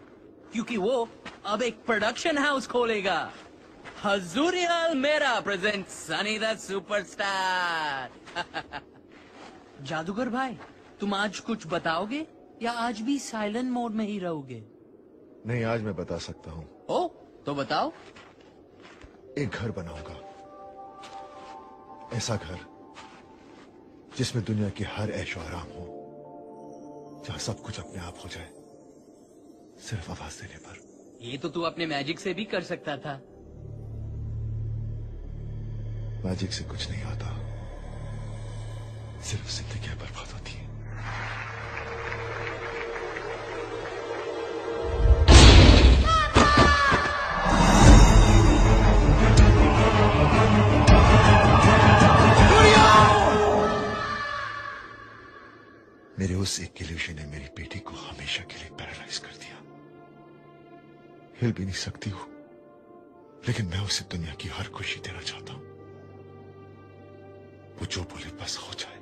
क्योंकि वो अब एक प्रोडक्शन हाउस खोलेगा। हजूरियल मेरा प्रेजेंट सनी द सुपरस्टार। जादूगर भाई, तुम आज कुछ बताओगे या आज भी साइलेंट मोड में ही रहोगे? नहीं, आज मैं बता सकता हूँ। ओ, तो बताओ। एक घर बनाऊंगा, ऐसा घर जिसमें दुनिया की हर ऐशो आराम हो, जहां सब कुछ अपने आप हो जाए, सिर्फ आवाज देने पर। ये तो तू अपने मैजिक से भी कर सकता था। मैजिक से कुछ नहीं आता, सिर्फ जिंदगी बर्बाद होती है। मेरे उस एक इल्यूजन ने मेरी बेटी को हमेशा के लिए पैरालाइज कर दिया। हिल भी नहीं सकती हूँ, लेकिन मैं उसे दुनिया की हर खुशी देना चाहता हूँ। वो जो बोले बस हो जाए,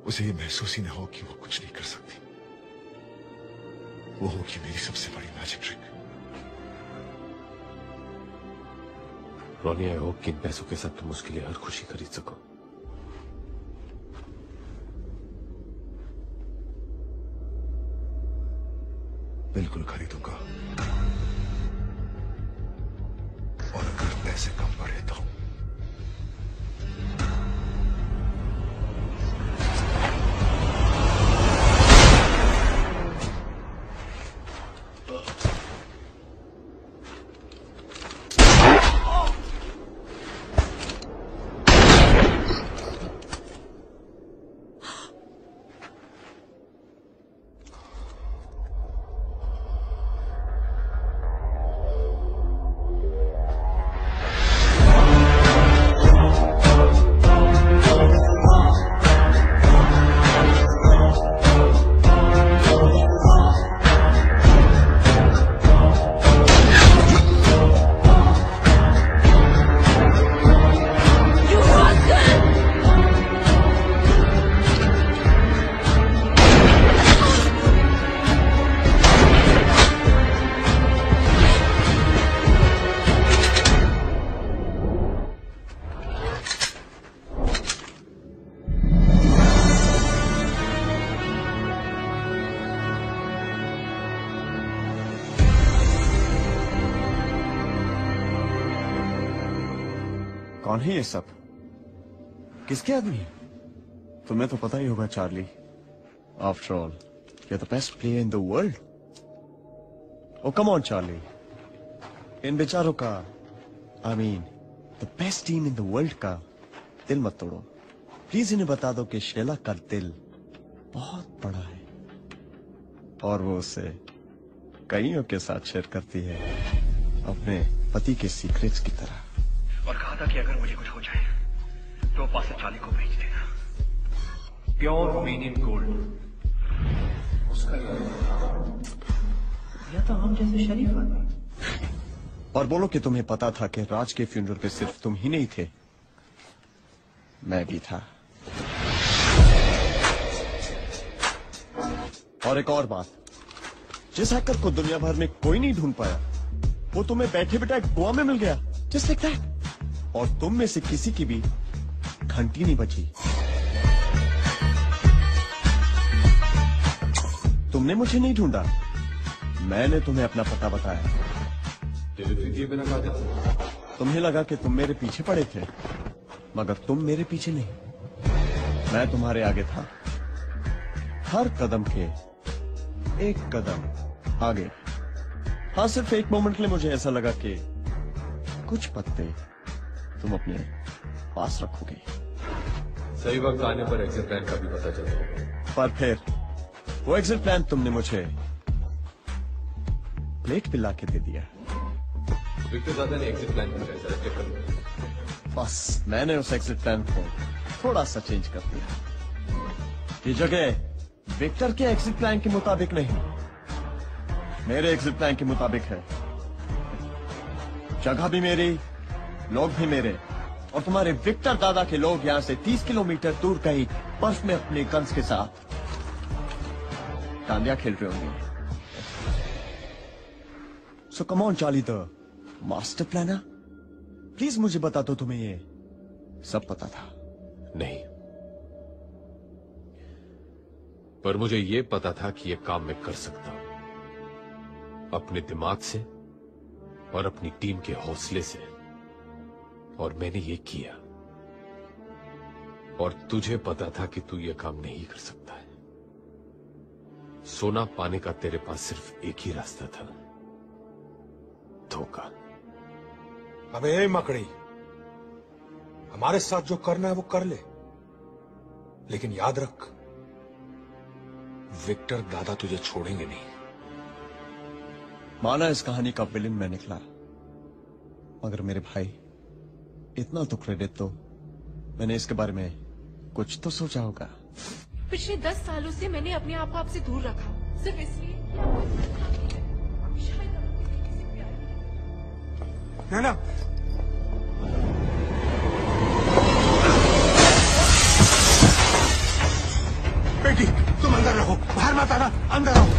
उसे ये महसूस ही ना हो कि वो कुछ नहीं कर सकती। वो होगी मेरी सबसे बड़ी magic trick. Ronnie, I hope कि इन पैसों के साथ तुम उसके लिए हर खुशी खरीद सको। बिल्कुल खरीदूंगा, और अगर पैसे कम पड़े तो। कौन है ये सब? किसके आदमी है? तुम्हें तो पता ही होगा Charlie. After all you are the best player in the world. Oh come on Charlie, इन बेचारों का the best team in the world का दिल मत तोड़ो। प्लीज इन्हें बता दो कि शेला का दिल बहुत बड़ा है और वो उसे कईयों के साथ शेयर करती है, अपने पति के सीक्रेट्स की तरह। और कहा था कि अगर मुझे कुछ हो जाए तो पास से चार्ली को भेज देना। प्योर रोमेनियन गोल्ड उसका या तो हम जैसे शरीफ आदमी। और बोलो कि तुम्हें पता था कि राज के फ्यूनरल पे सिर्फ तुम ही नहीं थे, मैं भी था। और एक और बात, जिस हैकर को दुनिया भर में कोई नहीं ढूंढ पाया वो तुम्हें बैठे बैठे गोवा में मिल गया, जस्ट लाइक दैट। और तुम में से किसी की भी घंटी नहीं बची। तुमने मुझे नहीं ढूंढा, मैंने तुम्हें अपना पता बताया। तुम्हें लगा कि तुम मेरे पीछे पड़े थे, मगर तुम मेरे पीछे नहीं, मैं तुम्हारे आगे था। हर कदम के एक कदम आगे। हाँ, सिर्फ एक मोमेंट के लिए मुझे ऐसा लगा कि कुछ पत्ते तुम अपने पास रखोगे। सही वक्त आने पर एग्जिट प्लान का भी पता चल जाएगा। पर फिर वो एग्जिट प्लान तुमने मुझे प्लेट पे ला के दे दिया। विक्टर दादा ने एग्जिट प्लान कर बस मैंने उस एग्जिट प्लान को थोड़ा सा चेंज कर दिया। ये जगह विक्टर के एग्जिट प्लान के मुताबिक नहीं, मेरे एग्जिट प्लान के मुताबिक है। जगह भी मेरी, लोग भी मेरे, और तुम्हारे विक्टर दादा के लोग यहां से 30 किलोमीटर दूर कहीं बर्फ में अपने गन्स के साथ डांडिया खेल रहे होंगे। So come on Charlie, the master planner, please मुझे बता दो तुम्हें ये सब पता था? नहीं, पर मुझे ये पता था कि ये काम मैं कर सकता हूं अपने दिमाग से और अपनी टीम के हौसले से, और मैंने ये किया। और तुझे पता था कि तू ये काम नहीं कर सकता है। सोना पाने का तेरे पास सिर्फ एक ही रास्ता था, धोखा। अबे मकड़ी, हमारे साथ जो करना है वो कर ले, लेकिन याद रख, विक्टर दादा तुझे छोड़ेंगे नहीं। माना इस कहानी का विलेन मैं निकला, मगर मेरे भाई, इतना तो क्रेडिट तो मैंने इसके बारे में कुछ तो सोचा होगा। पिछले 10 सालों से मैंने अपने आप को आपसे दूर रखा, सिर्फ इसलिए ना बेटी, तुम अंदर रहो, बाहर मत आना, अंदर रहो।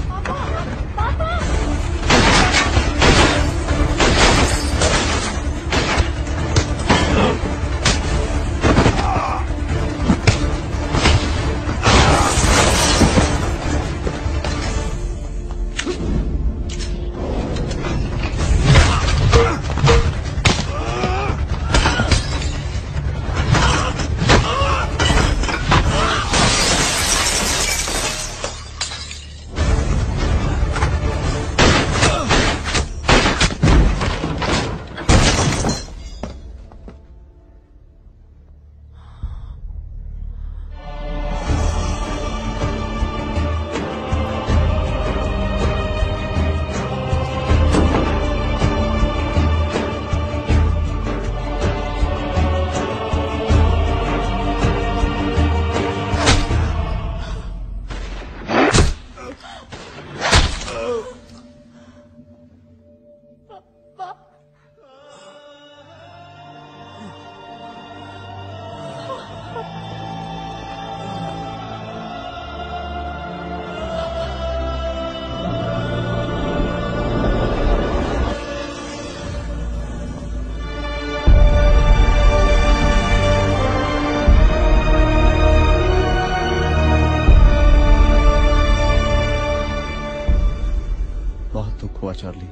चार्ली,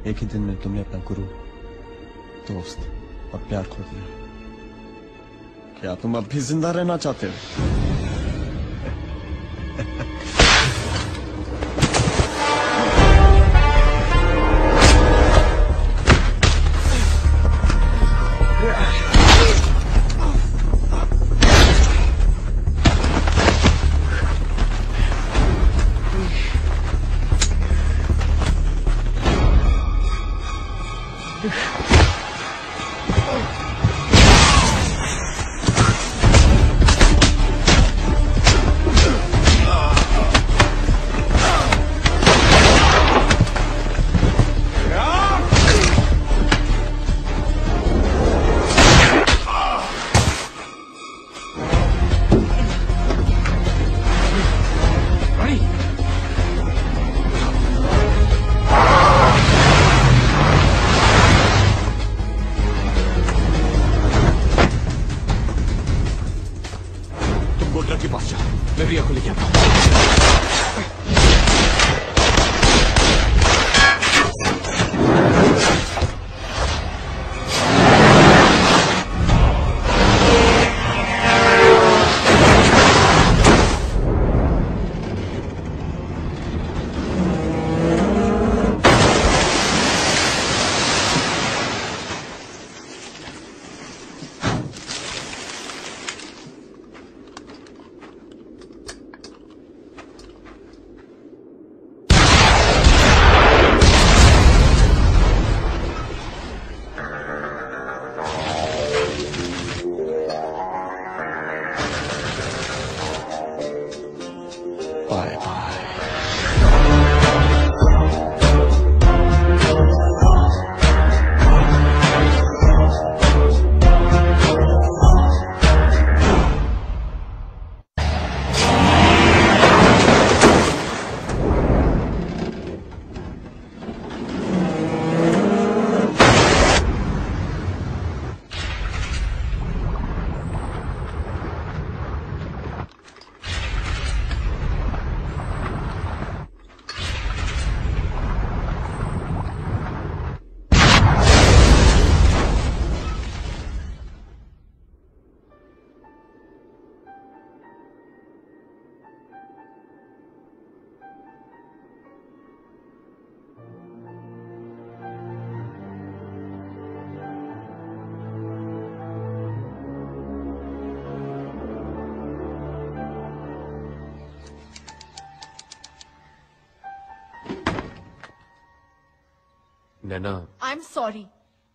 एक ही दिन में तुमने अपना गुरु, दोस्त और प्यार खो दिया। क्या तुम अब भी जिंदा रहना चाहते हो? नैना, आई एम सॉरी।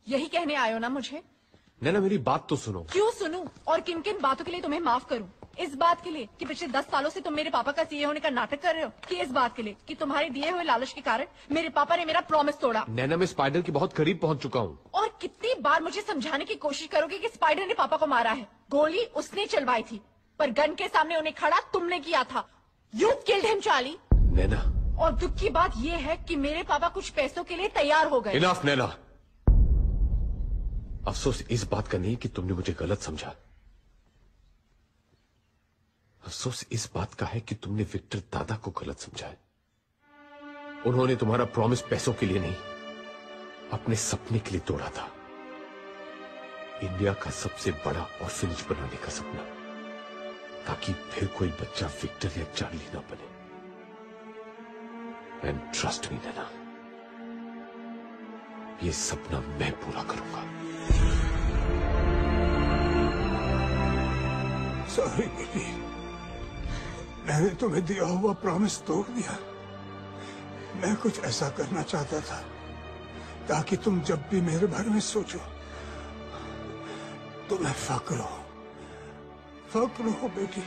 यही कहने आए हो ना मुझे? नैना मेरी बात तो सुनो। क्यों सुनूं? और किन किन बातों के लिए तुम्हें माफ करूं? इस बात के लिए कि पिछले 10 सालों से तुम मेरे पापा का सीए होने का नाटक कर रहे हो, कि इस बात के लिए कि तुम्हारे दिए हुए लालच के कारण मेरे पापा ने मेरा प्रॉमिस तोड़ा? नैना मैं स्पाइडर के बहुत करीब पहुंच चुका हूँ। और कितनी बार मुझे समझाने की कोशिश करोगे कि स्पाइडर ने पापा को मारा है? गोली उसने चलवाई थी, पर गन के सामने उन्हें खड़ा तुमने किया था। You killed him Charlie. Naina, और दुख की बात यह है कि मेरे पापा कुछ पैसों के लिए तैयार हो गए। इनफ नैना। अफसोस इस बात का नहीं कि तुमने मुझे गलत समझा। अफसोस इस बात का है कि तुमने विक्टर दादा को गलत समझा है। उन्होंने तुम्हारा प्रॉमिस पैसों के लिए नहीं, अपने सपने के लिए तोड़ा था। इंडिया का सबसे बड़ा ऑर्फनेज बनाने का सपना, ताकि फिर कोई बच्चा विक्टर या चार्ली ना बने। एंड ट्रस्ट मी नैना, ये सपना मैं पूरा करूंगा। सॉरी बेटी, मैंने तुम्हें दिया हुआ प्रॉमिस तोड़ दिया। मैं कुछ ऐसा करना चाहता था ताकि तुम जब भी मेरे बारे में सोचो तुम्हें फक्र हो बेटी।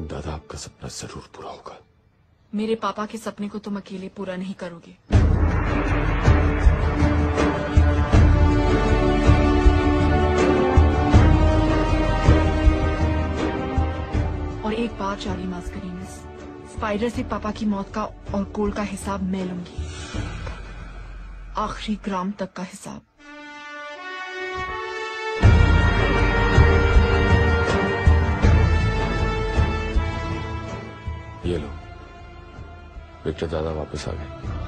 दादा, आपका सपना जरूर पूरा होगा। मेरे पापा के सपने को तुम अकेले पूरा नहीं करोगे। और एक बात चार्ली मास्करीनस। स्पाइडर से पापा की मौत का और गोल्ड का हिसाब मैं लूंगी, आखिरी ग्राम तक का हिसाब। ये लो, विक्टर दादा वापस आ गए।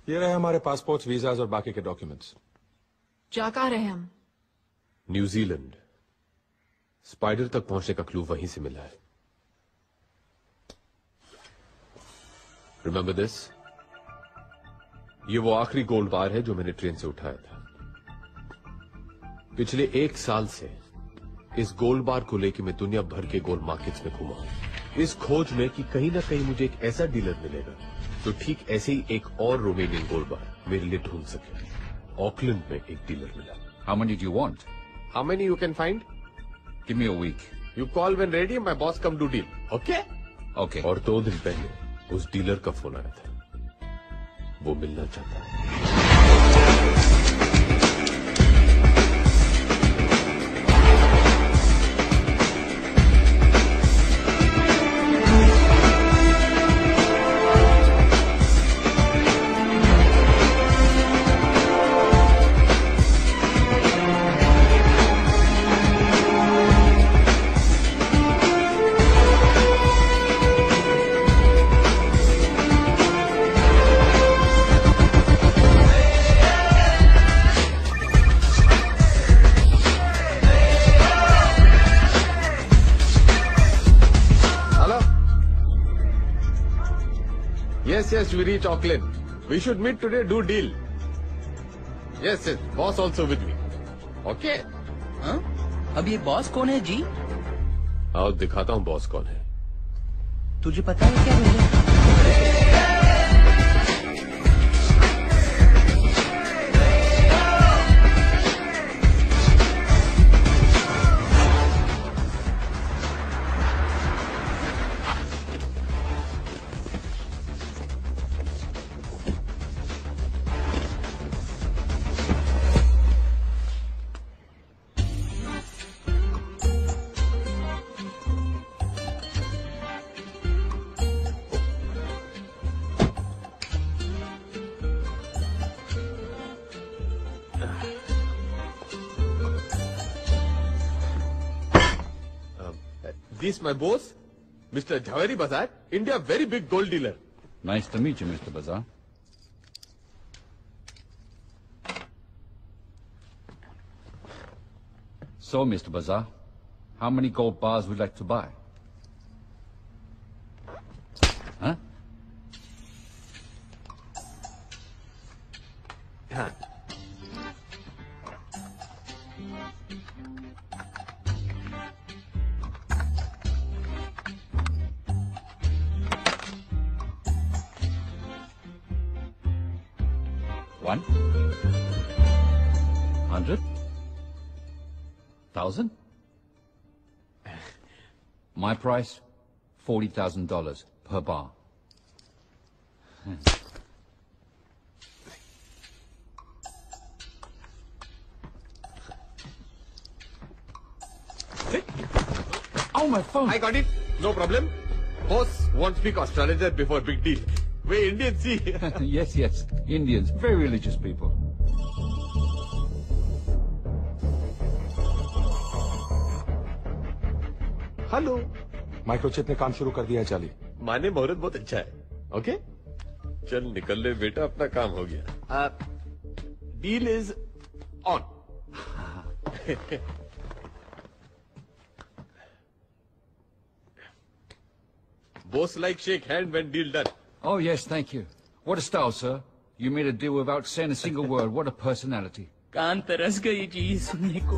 ये रहे हमारे पासपोर्ट्स, वीजाज और बाकी के डॉक्यूमेंट्स। जा कहाँ रहे हम? न्यूजीलैंड। स्पाइडर तक पहुंचने का क्लू वहीं से मिला है। Remember this? ये वो आखिरी गोल्ड बार है जो मैंने ट्रेन से उठाया था। पिछले 1 साल से इस गोल्ड बार को लेकर मैं दुनिया भर के गोल्ड मार्केट्स में घूमा हूं, इस खोज में कि कहीं ना कहीं मुझे एक ऐसा डीलर मिलेगा जो ठीक ऐसे ही एक और रोमेनियन गोल्ड बार मेरे लिए ढूंढ सके। ऑकलैंड में एक डीलर मिला। How many do you want? How many you can find? Give me a week. You call when ready, my boss come do deal. Okay? Okay. और 2 दिन पहले उस डीलर का फोन आया था। वो मिलना चाहता है। Yes, we reach Auckland. We should meet today, do deal. Yes, boss also with me. Okay? हाँ? अब ये बॉस कौन है जी? आओ दिखाता हूँ बॉस कौन है। तुझे पता है क्या मेरे? This my boss, Mr. Jhaveri Bazar, India very big gold dealer. Nice to meet you, Mr. Bazar. So, Mr. Bazar, how many gold bars would you like to buy? Huh? Huh. One? 100? 1,000? My price, $40,000 per bar. Oh, my phone. I got it. No problem. Boss won't speak astrologer before big deal. We Indians see. Yes, yes. Indians, very religious people. Hello. Microchip ने काम शुरू कर दिया है Charlie. माने मुहूर्त बहुत अच्छा है। ओके? चल निकल ले बेटा, अपना काम हो गया। Deal is on. Boss like shake hand when deal done. Oh, yes, thank you. What a style, sir. You made a deal without saying a single word. What a personality. कान तरस गई जी सुनने को।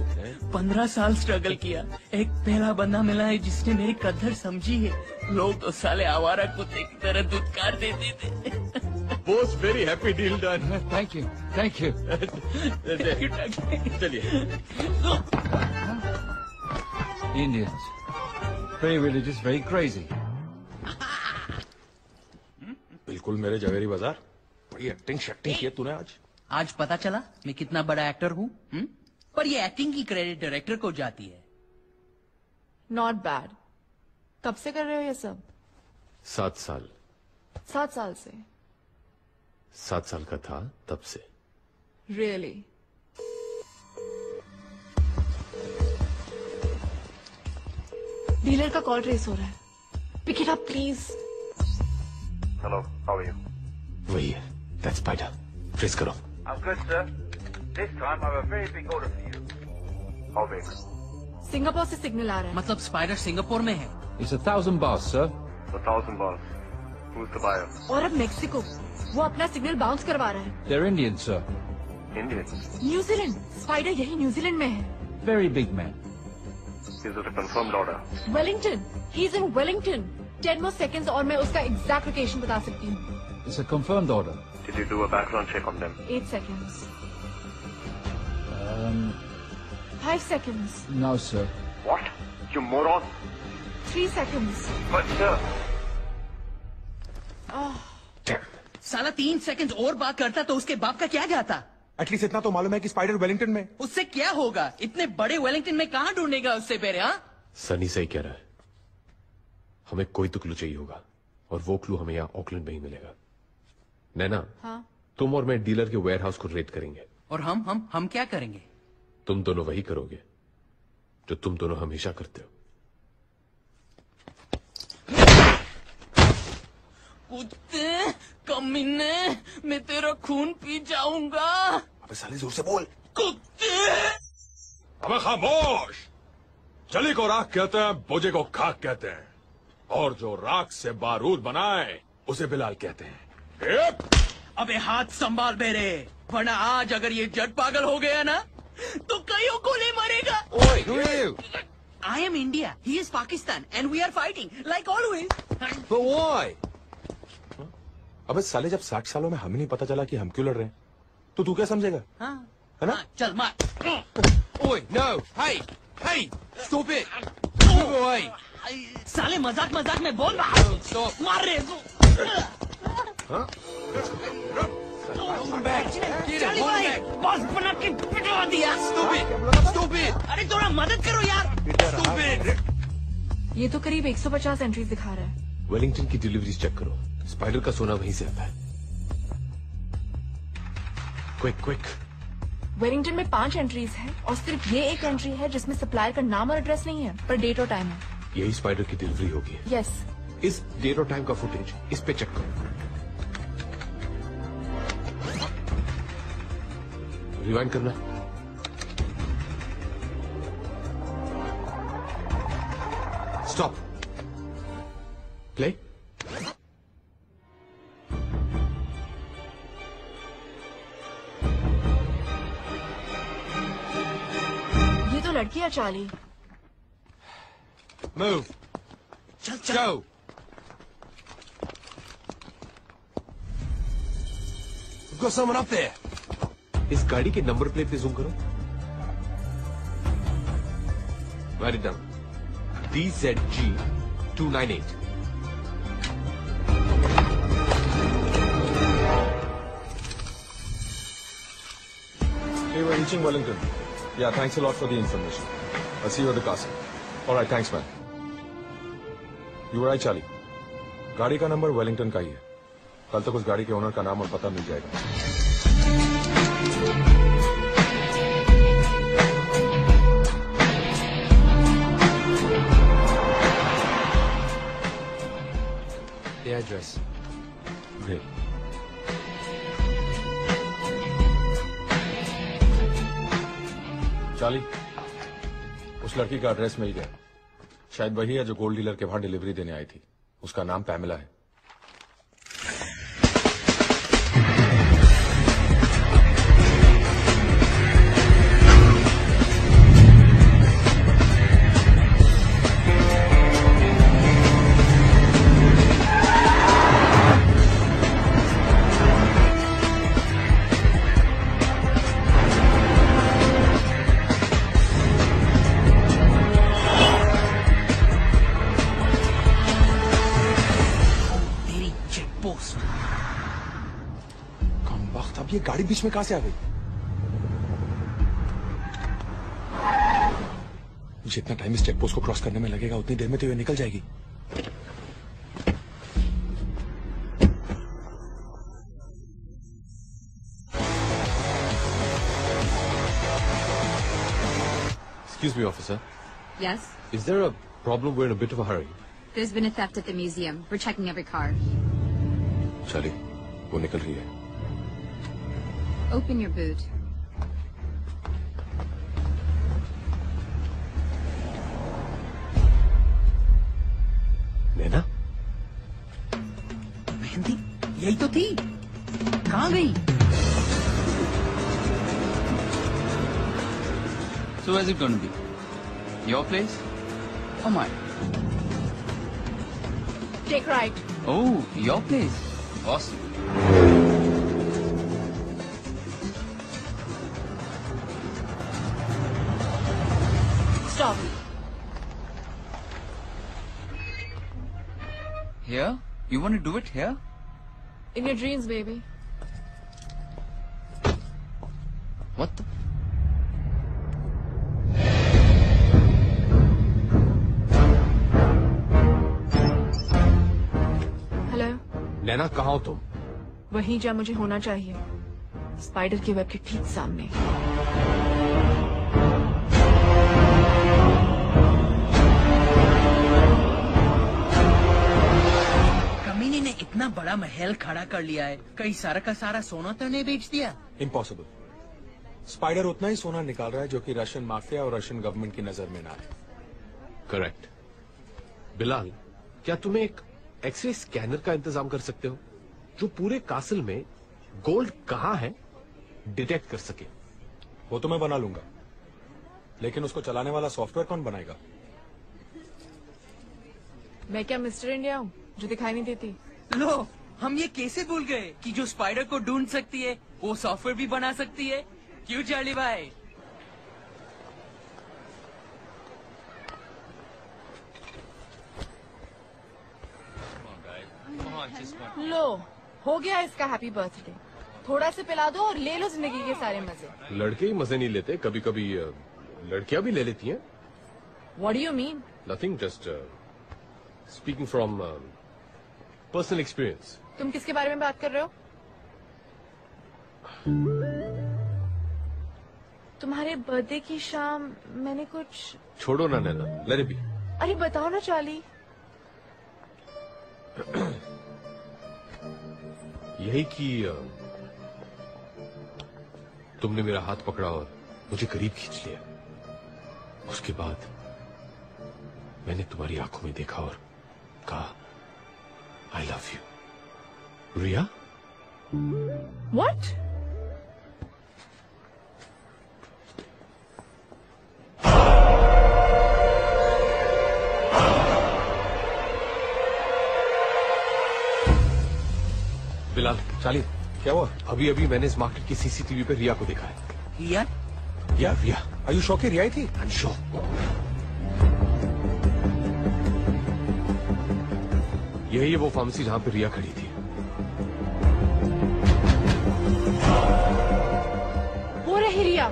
15 साल स्ट्रगल किया, एक पहला बंदा मिला है जिसने मेरी कदर समझी है। लोग तो साले आवारा कुत्ते की तरह दुत्कार देते थे। Boss very happy deal done. Thank you, thank you. चलिए। Indians, very religious, very crazy. बिल्कुल मेरे जवेरी बाजार। बड़ी एक्टिंग शक्टिंग की है तूने आज। आज पता चला मैं कितना बड़ा एक्टर हूँ? पर ये एक्टिंग की क्रेडिट डायरेक्टर को जाती है। Not bad. कब से कर रहे हो ये सब? 7 साल। 7 साल से? 7 साल का था तब से। रियली? डीलर का कॉल ट्रेस हो रहा है। Pick it up please. Hello, how are you? वही है, that's Spider. ट्रेस करो। I'm good, sir. This time I have a very big order for you. How big? Singapore से signal आ रहा है। मतलब स्पाइडर सिंगापुर में है? It's 1,000 bars, sir. 1,000 bars. Who's the buyer? और अब मेक्सिको। वो अपना सिग्नल बाउंस करवा रहा है। They're Indian, sir. Indian? New Zealand. Spider यही न्यूजीलैंड में है। Very big man. Is it a confirmed order? Wellington. He is in Wellington. 10 more seconds और मैं उसका एग्जैक्ट लोकेशन बता सकती हूँ। It's a confirmed order. Did you do a background check on them? 8 seconds. 5 seconds. No, sir. What? You moron! 3 seconds. But sir... साला 3 second और बात करता तो उसके बाप का क्या जाता? एटलीस्ट इतना तो मालूम है कि स्पाइडर वेलिंगटन में। उससे क्या होगा? इतने बड़े वेलिंगटन में कहाँ ढूंढेगा उससे पहले? हाँ, सनी सही कह रहा है। हमें कोई तो क्लू चाहिए होगा और वो क्लू हमें यहाँ ऑकलैंड में ही मिलेगा। नैना, हाँ? तुम और मैं डीलर के वेयरहाउस को रेड करेंगे। और हम क्या करेंगे? तुम दोनों वही करोगे जो तुम दोनों हमेशा करते हो। कुत्ते, कमीने, मैं तेरा खून पी जाऊंगा। अबे साले जोर से बोल। कुत्ते! अबे खामोश। चली को राख कहते हैं, बोझे को खाक कहते हैं, और जो राख से बारूद बनाए उसे बिलाल कहते हैं। अबे हाथ संभाल बेरे, वरना आज अगर ये जट पागल हो गया ना तो कईयों को ले मरेगा। ओए, who are you? I am India, he is Pakistan, and we are fighting like always. But why? अबे साले जब 60 सालों में हमें नहीं पता चला कि हम क्यों लड़ रहे हैं, तो तू क्या समझेगा? हाँ, है ना? चल मार। Oi, no, hey, stop it. Move away. साले मजाक में बोल रहा। Stop. मार रे। हाँ? चली भाई, बॉस बना के पिटवा दिया। Stop it. अरे थोड़ा मदद करो यार। Stupid. ये तो करीब 150 एंट्रीज दिखा रहा है। वेलिंगटन की डिलीवरीज चेक करो। स्पाइडर का सोना वहीं से आता है। क्विक। वेलिंगटन में 5 एंट्रीज है और सिर्फ ये एक एंट्री है जिसमें सप्लायर का नाम और एड्रेस नहीं है, पर डेट और टाइम है। यही स्पाइडर की डिलीवरी होगी। यस। इस डेट और टाइम का फुटेज इस पे चेक करो। रिवाइंड करना। स्टॉप। प्ले। ये तो लड़की है चार्ली। Move. चल। Go. We've got someone up there. इस गाड़ी के नंबर प्लेट पे जूम करो। Write it down. DZG 298. Hey, we're reaching Wellington. Yeah, thanks a lot for the information. I'll see you at the castle. All right, thanks, man. You were right, Charlie. गाड़ी का number Wellington का ही है। कल तक उस गाड़ी के owner का नाम और पता मिल जाएगा। The address. Great. चार्ली, उस लड़की का एड्रेस मिल गया। शायद वही है जो गोल्ड डीलर के वहां डिलीवरी देने आई थी। उसका नाम पैमेला है। ये गाड़ी बीच में कहां से आ गई? जितना टाइम इस चेक पोस्ट को क्रॉस करने में लगेगा उतनी देर में तो ये निकल जाएगी। Excuse me, officer. Yes? Is there a problem? We're in a bit of a hurry. There's been a theft at the museum. We're checking every car. Charlie, वो निकल रही है. Open your boot. नैना? मेहंदी यही तो थी. कहाँ गई? So where's it going to be? Your place or mine? Take right. Oh, your place. Awesome. Stop. Here? You want to do it here? In your dreams, baby. What the? नैना कहाँ हो तुम? वहीं जहाँ मुझे होना चाहिए, स्पाइडर के web के ठीक सामने। कमीने ने इतना बड़ा महल खड़ा कर लिया है, कहीं सारा का सारा सोना तो नहीं बेच दिया? इम्पॉसिबल। स्पाइडर उतना ही सोना निकाल रहा है जो कि रशियन माफिया और रशियन गवर्नमेंट की नजर में ना है। करेक्ट। बिलाल, क्या तुम्हें एक एक्सरे स्कैनर का इंतजाम कर सकते हो जो पूरे कासल में गोल्ड कहाँ है डिटेक्ट कर सके? वो तो मैं बना लूंगा, लेकिन उसको चलाने वाला सॉफ्टवेयर कौन बनाएगा? मैं क्या मिस्टर इंडिया हूँ जो दिखाई नहीं देती? लो, हम ये कैसे भूल गए कि जो स्पाइडर को ढूंढ सकती है वो सॉफ्टवेयर भी बना सकती है। क्यों चार्ली भाई? लो, हो गया इसका हैप्पी बर्थडे। थोड़ा से पिला दो और ले लो जिंदगी के सारे मजे। लड़के ही मजे नहीं लेते, कभी कभी लड़कियां भी ले लेती हैं। What do you mean? Nothing, just speaking from personal experience. तुम किसके बारे में बात कर रहे हो? तुम्हारे बर्थडे की शाम मैंने कुछ। छोड़ो ना नैना, let it be. अरे बताओ ना चार्ली। यही कि तुमने मेरा हाथ पकड़ा और मुझे करीब खींच लिया। उसके बाद मैंने तुम्हारी आंखों में देखा और कहा I love you. Riya? What? Bilal, Charlie, क्या हुआ? अभी अभी मैंने इस मार्केट की सीसीटीवी पे रिया को देखा है। रिया? रिया। Are you sure कि रिया ही थी? I'm sure. यही है वो फार्मेसी जहां पे रिया खड़ी थी। वो रही रिया।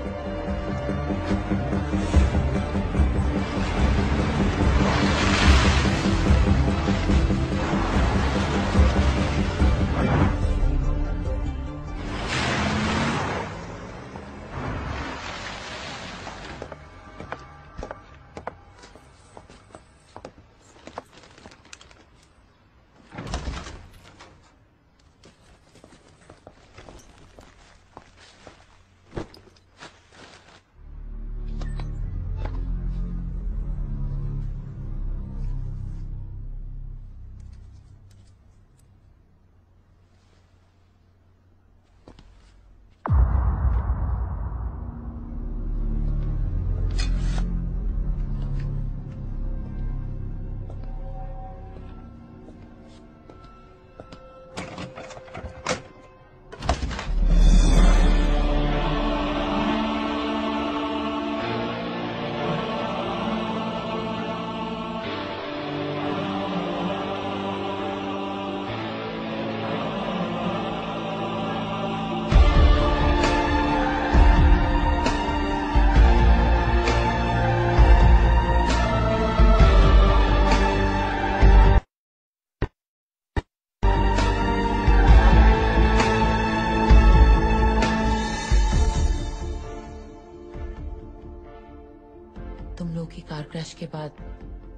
क्रैश के बाद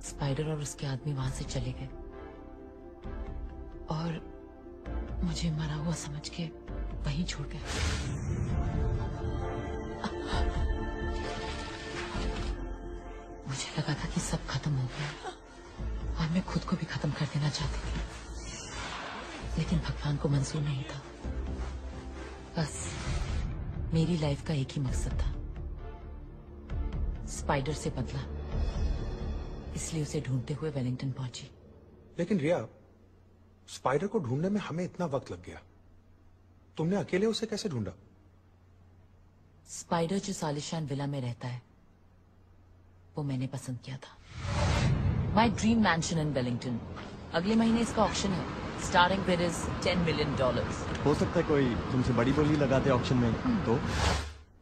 स्पाइडर और उसके आदमी वहां से चले गए और मुझे मरा हुआ समझ के वहीं छोड़ गए। मुझे लगा था कि सब खत्म हो गया और मैं खुद को भी खत्म कर देना चाहती थी, लेकिन भगवान को मंजूर नहीं था। बस मेरी लाइफ का एक ही मकसद था, स्पाइडर से बदला, इसलिए उसे ढूंढते हुए वेलिंगटन पहुंची। लेकिन रिया, स्पाइडर को ढूंढने में हमें इतना वक्त लग गया, तुमने अकेले उसे कैसे ढूंढा? स्पाइडर जो सालिशान विला में रहता है वो मैंने पसंद किया था। माई ड्रीम मैंशन इन वेलिंगटन। अगले महीने इसका ऑक्शन है। Starting bid is $10 million। हो सकता है कोई तुमसे बड़ी बोली लगाते ऑक्शन में तो?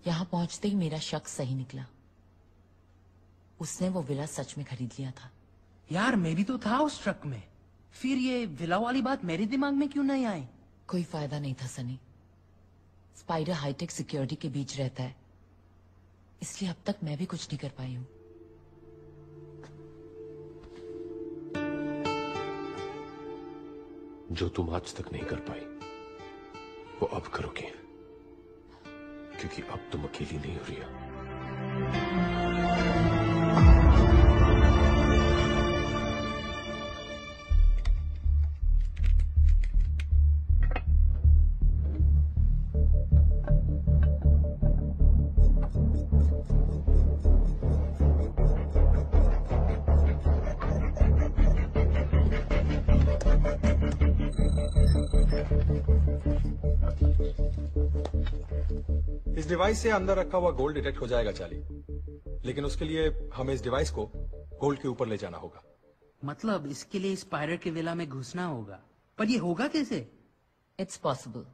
यहाँ पहुंचते ही मेरा शक सही निकला, उसने वो विला सच में खरीद लिया था। यार मैं भी तो था उस ट्रक में, फिर ये विला वाली बात मेरे दिमाग में क्यों नहीं आई? कोई फायदा नहीं था सनी। स्पाइडर हाईटेक सिक्योरिटी के बीच रहता है, इसलिए अब तक मैं भी कुछ नहीं कर पाई हूँ। जो तुम आज तक नहीं कर पाई वो अब करोगे, क्योंकि अब तुम अकेली नहीं हो रिया। इस डिवाइस से अंदर रखा हुआ गोल्ड डिटेक्ट हो जाएगा चार्ली, लेकिन उसके लिए हमें इस डिवाइस को गोल्ड के ऊपर ले जाना होगा। मतलब इसके लिए स्पाइडर के विला में घुसना होगा, पर ये होगा कैसे? It's possible.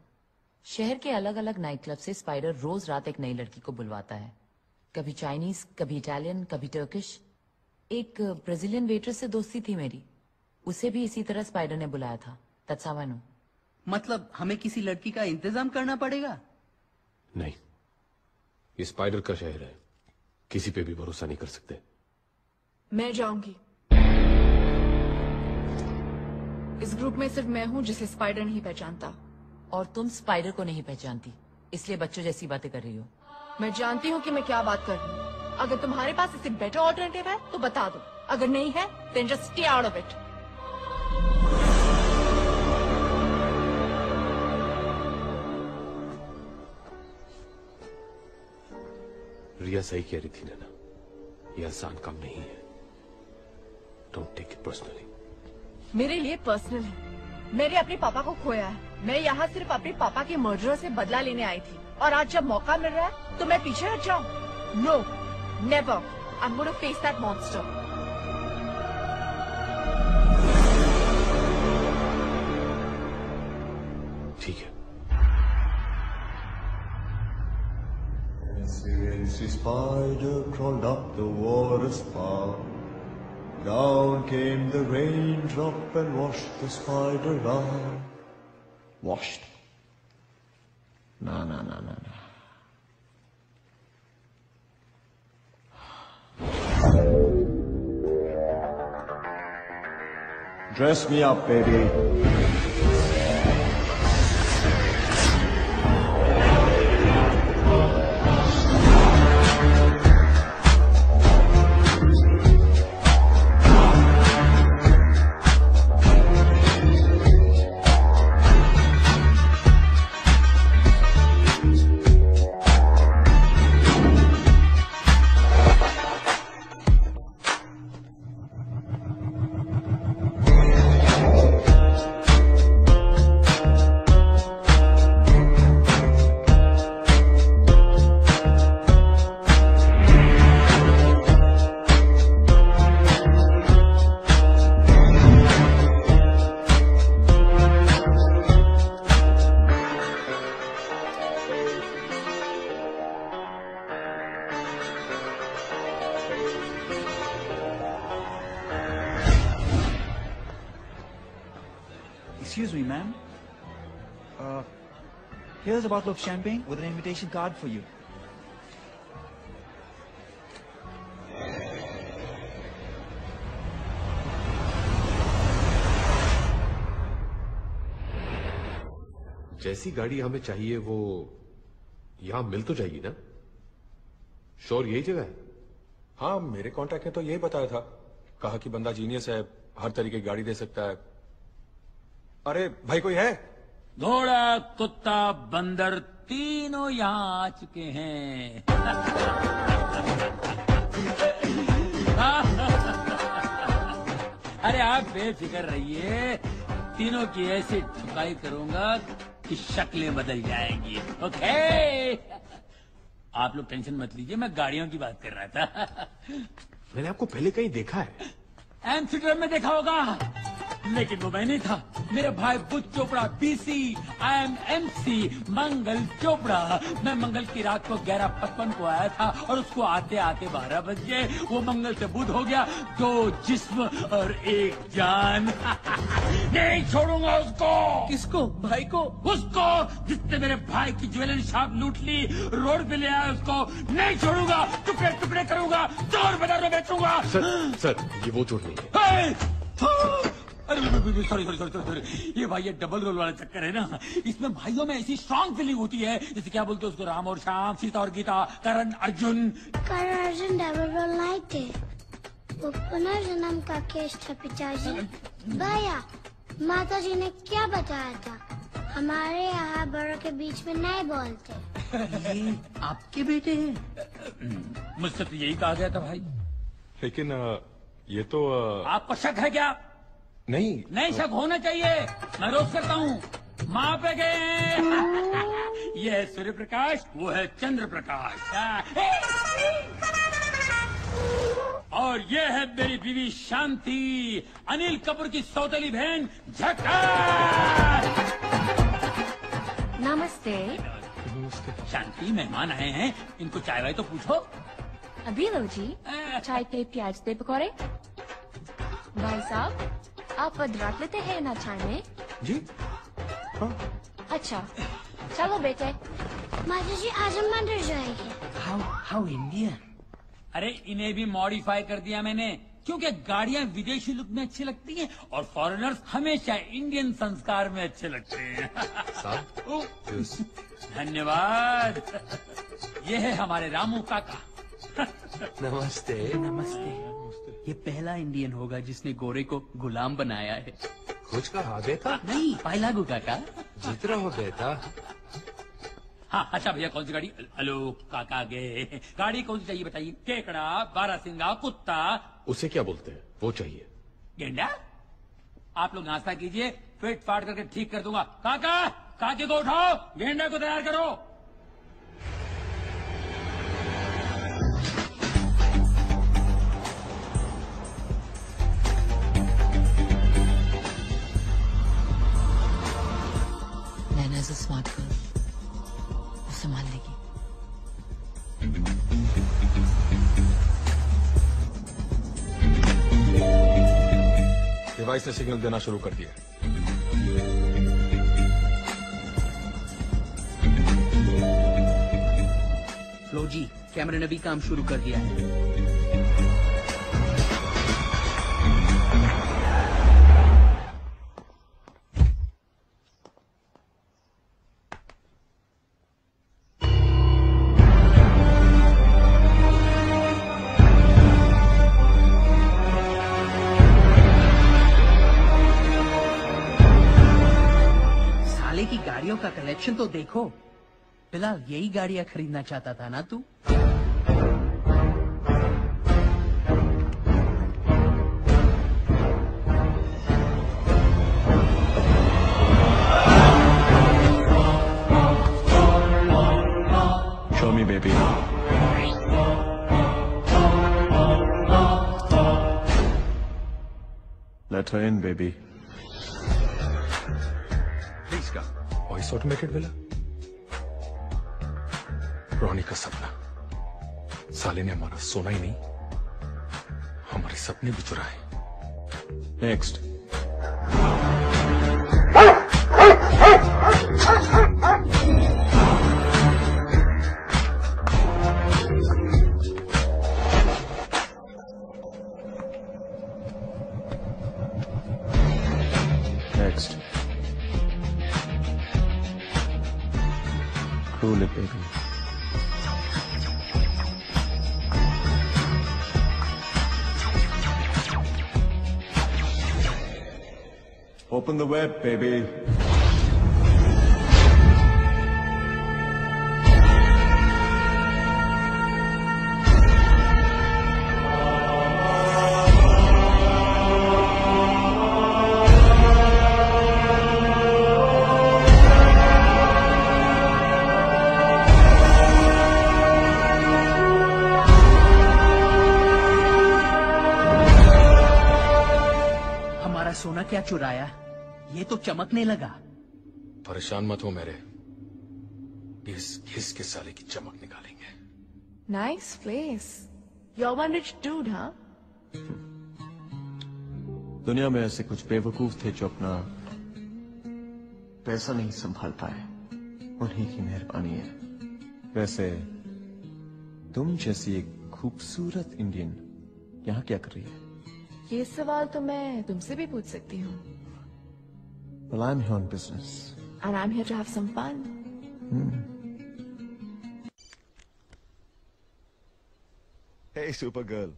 शहर के अलग अलग नाइट क्लब से स्पाइडर रोज रात एक नई लड़की को बुलवाता है, कभी चाइनीज, कभी इटालियन, कभी टर्किश। एक ब्राजीलियन वेट्रेस से दोस्ती थी मेरी, उसे भी इसी तरह स्पाइडर ने बुलाया था। That's how I know. मतलब हमें किसी लड़की का इंतजाम करना पड़ेगा? नहीं, ये स्पाइडर का शहर है, किसी पे भी भरोसा नहीं कर सकते। मैं जाऊंगी। इस ग्रुप में सिर्फ मैं हूँ जिसे स्पाइडर नहीं पहचानता। और तुम स्पाइडर को नहीं पहचानती, इसलिए बच्चों जैसी बातें कर रही हो। मैं जानती हूँ कि मैं क्या बात कर रही हूँ। अगर तुम्हारे पास इससे बेटर ऑल्टरनेटिव है तो बता दो, अगर नहीं है then just stay out of it। रिया सही कह रही थी नैना, ये आसान काम नहीं है। Don't take it personally. मेरे लिए पर्सनल है। मैंने अपने पापा को खोया है। मैं यहाँ सिर्फ अपने पापा के मर्डर से बदला लेने आई थी, और आज जब मौका मिल रहा है तो मैं पीछे हट जाऊं? No, never. I am going to face that monster. ठीक है। Fancy spider crawled up the water spout. Down came the raindrop and washed the spider out. Washed? No. Dress me up, baby. Excuse me, ma'am. Here's a bottle of champagne with an invitation card for you. जैसी गाड़ी हमें चाहिए वो यहां मिल तो जाएगी ना? Sure यही जगह है? हाँ, मेरे कॉन्टैक्ट ने तो यही बताया था। कहा कि बंदा जीनियस है, हर तरीके की गाड़ी दे सकता है। अरे भाई कोई है? घोड़ा, कुत्ता, बंदर तीनों यहाँ आ चुके हैं। अरे आप बेफिक्र रहिए, तीनों की ऐसी ठुकाई करूंगा कि शक्लें बदल जाएंगी। ओके, आप लोग टेंशन मत लीजिए, मैं गाड़ियों की बात कर रहा था। मैंने आपको पहले कहीं देखा है। एम्स्टर्डम में देखा होगा, लेकिन वो मैं नहीं था। मेरा भाई बुच चोपड़ा, BC, IMMC, मंगल चोपड़ा। मैं मंगल की रात को 11:55 को आया था और उसको आते आते 12 बज गए। वो मंगल से बुध हो गया, 2 जिस्म और 1 जान। नहीं छोड़ूंगा उसको। किसको? भाई को? उसको जिसने मेरे भाई की ज्वेलरी शॉप लूट ली, रोड पे ले आया उसको नहीं छोड़ूंगा। टुकड़े टुकड़े करूंगा, चोर बाजार में बेचूंगा। सर ये वो चोर नहीं है। अरे सॉरी, ये भाई ये डबल रोल वाला चक्कर है ना। इसमें भाइयों में ऐसी स्ट्रॉन्ग फीलिंग होती है, जैसे क्या बोलते हैं उसको, राम और श्याम, सीता और गीता, करण अर्जुन। करण अर्जुन डबल रोल नहीं थे, वो पुनर्जन्म का केस था पिताजी। भैया, माता जी ने क्या बताया था? हमारे यहाँ बड़ों के बीच में नहीं बोलते। ये आपके बेटे हैं? मुझसे तो यही कहा गया था भाई। लेकिन ये तो आपको शक है क्या? नहीं शक होना चाहिए, मैं रोज करता हूँ। माँ पे गए। ये है सूर्य प्रकाश, वो है चंद्र प्रकाश, और ये है मेरी बीवी शांति, अनिल कपूर की सौतेली बहन झकास। नमस्ते। शांति, मेहमान आए हैं, इनको चाय वाय तो पूछो। अभी लो जी, चाय पे प्याज दे पकौड़े। भाई साहब, आप अदरक लेते हैं ना चाय में? जी हाँ। अच्छा, चलो बेटे। माता जी आज हम मंदिर जाएंगे। How Indian. अरे इन्हें भी मॉडिफाई कर दिया मैंने, क्योंकि गाड़ियां विदेशी लुक में अच्छी लगती हैं और फॉरेनर्स हमेशा इंडियन संस्कार में अच्छे लगते हैं। धन्यवाद। ये है हमारे रामू काका। नमस्ते। ये पहला इंडियन होगा जिसने गोरे को गुलाम बनाया है। कुछ कहा बेटा? नहीं, पाइलागू काका। जीत रहा हो बेटा। हाँ, अच्छा भैया, कौन सी गाड़ी? हेलो काका गए। गाड़ी कौन सी चाहिए बताइए? केकड़ा, बारासिंगा, कुत्ता। उसे क्या बोलते हैं? वो चाहिए। गेंडा? आप लोग नाश्ता कीजिए, फिट फाट करके ठीक कर दूंगा। काका, काके को उठाओ, गेंडा को तैयार करो। नैना इज अ स्मार्ट गर्ल, वो संभाल लेगी। डिवाइस ने सिग्नल देना शुरू कर दिया। लो जी, कैमरे ने भी काम शुरू कर दिया है। का कलेक्शन तो देखो। फिलहाल यही गाड़ियां खरीदना चाहता था ना तू? Show me, baby. Let her in, baby. Please come. Voice automated villa, Ronnie का सपना। साले ने हमारा सोना ही नहीं, हमारे सपने भी चुराए। Next. Next. Cool it, baby. Open the web, baby. सोना क्या चुराया? ये तो चमकने लगा। परेशान मत हो मेरे, इस घिस के साले की चमक निकालेंगे। Nice place. You're one rich dude, huh? दुनिया में ऐसे कुछ बेवकूफ थे जो अपना पैसा नहीं संभाल पाए, उन्हीं की मेहरबानी है। वैसे तुम जैसी एक खूबसूरत इंडियन यहाँ क्या कर रही है? ये सवाल तो मैं तुमसे भी पूछ सकती हूँ। Well, I'm here on business. And I'm here to have some fun. Hey, Supergirl.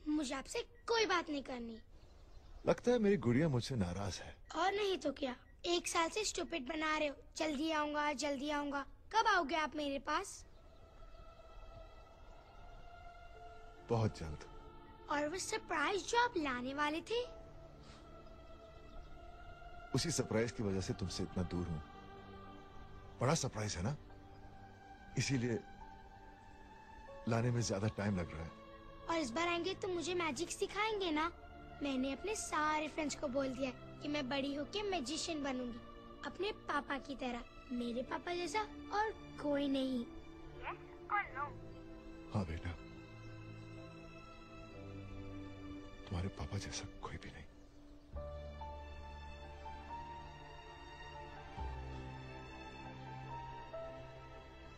मुझे आपसे कोई बात नहीं करनी। लगता है मेरी गुड़िया मुझसे नाराज है। और नहीं तो क्या? 1 साल से स्टूपिड बना रहे हो। जल्दी आऊंगा, जल्दी आऊंगा। कब आओगे आप मेरे पास? बहुत जल्द। और वो सरप्राइज जो आप लाने वाले थे? उसी सरप्राइज की वजह से तुमसे इतना दूर हूं। बड़ा सरप्राइज है ना, इसीलिए लाने में ज्यादा टाइम लग रहा है। और इस बार आएंगे तो मुझे मैजिक सिखाएंगे ना? मैंने अपने सारे फ्रेंड्स को बोल दिया कि मैं बड़ी होके मैजिशियन बनूंगी, अपने पापा की तरह। मेरे पापा जैसा और कोई नहीं। Yes or no? हाँ बेटा, तुम्हारे पापा जैसा कोई भी नहीं।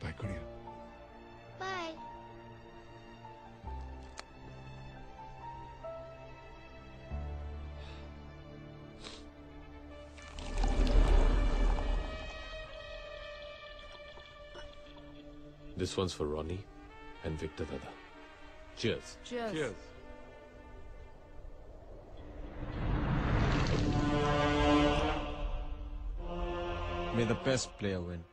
बाय गुड़िया। Bye. This one's for Ronnie and Victor Dada. Cheers. Cheers. Cheers. May the best player win.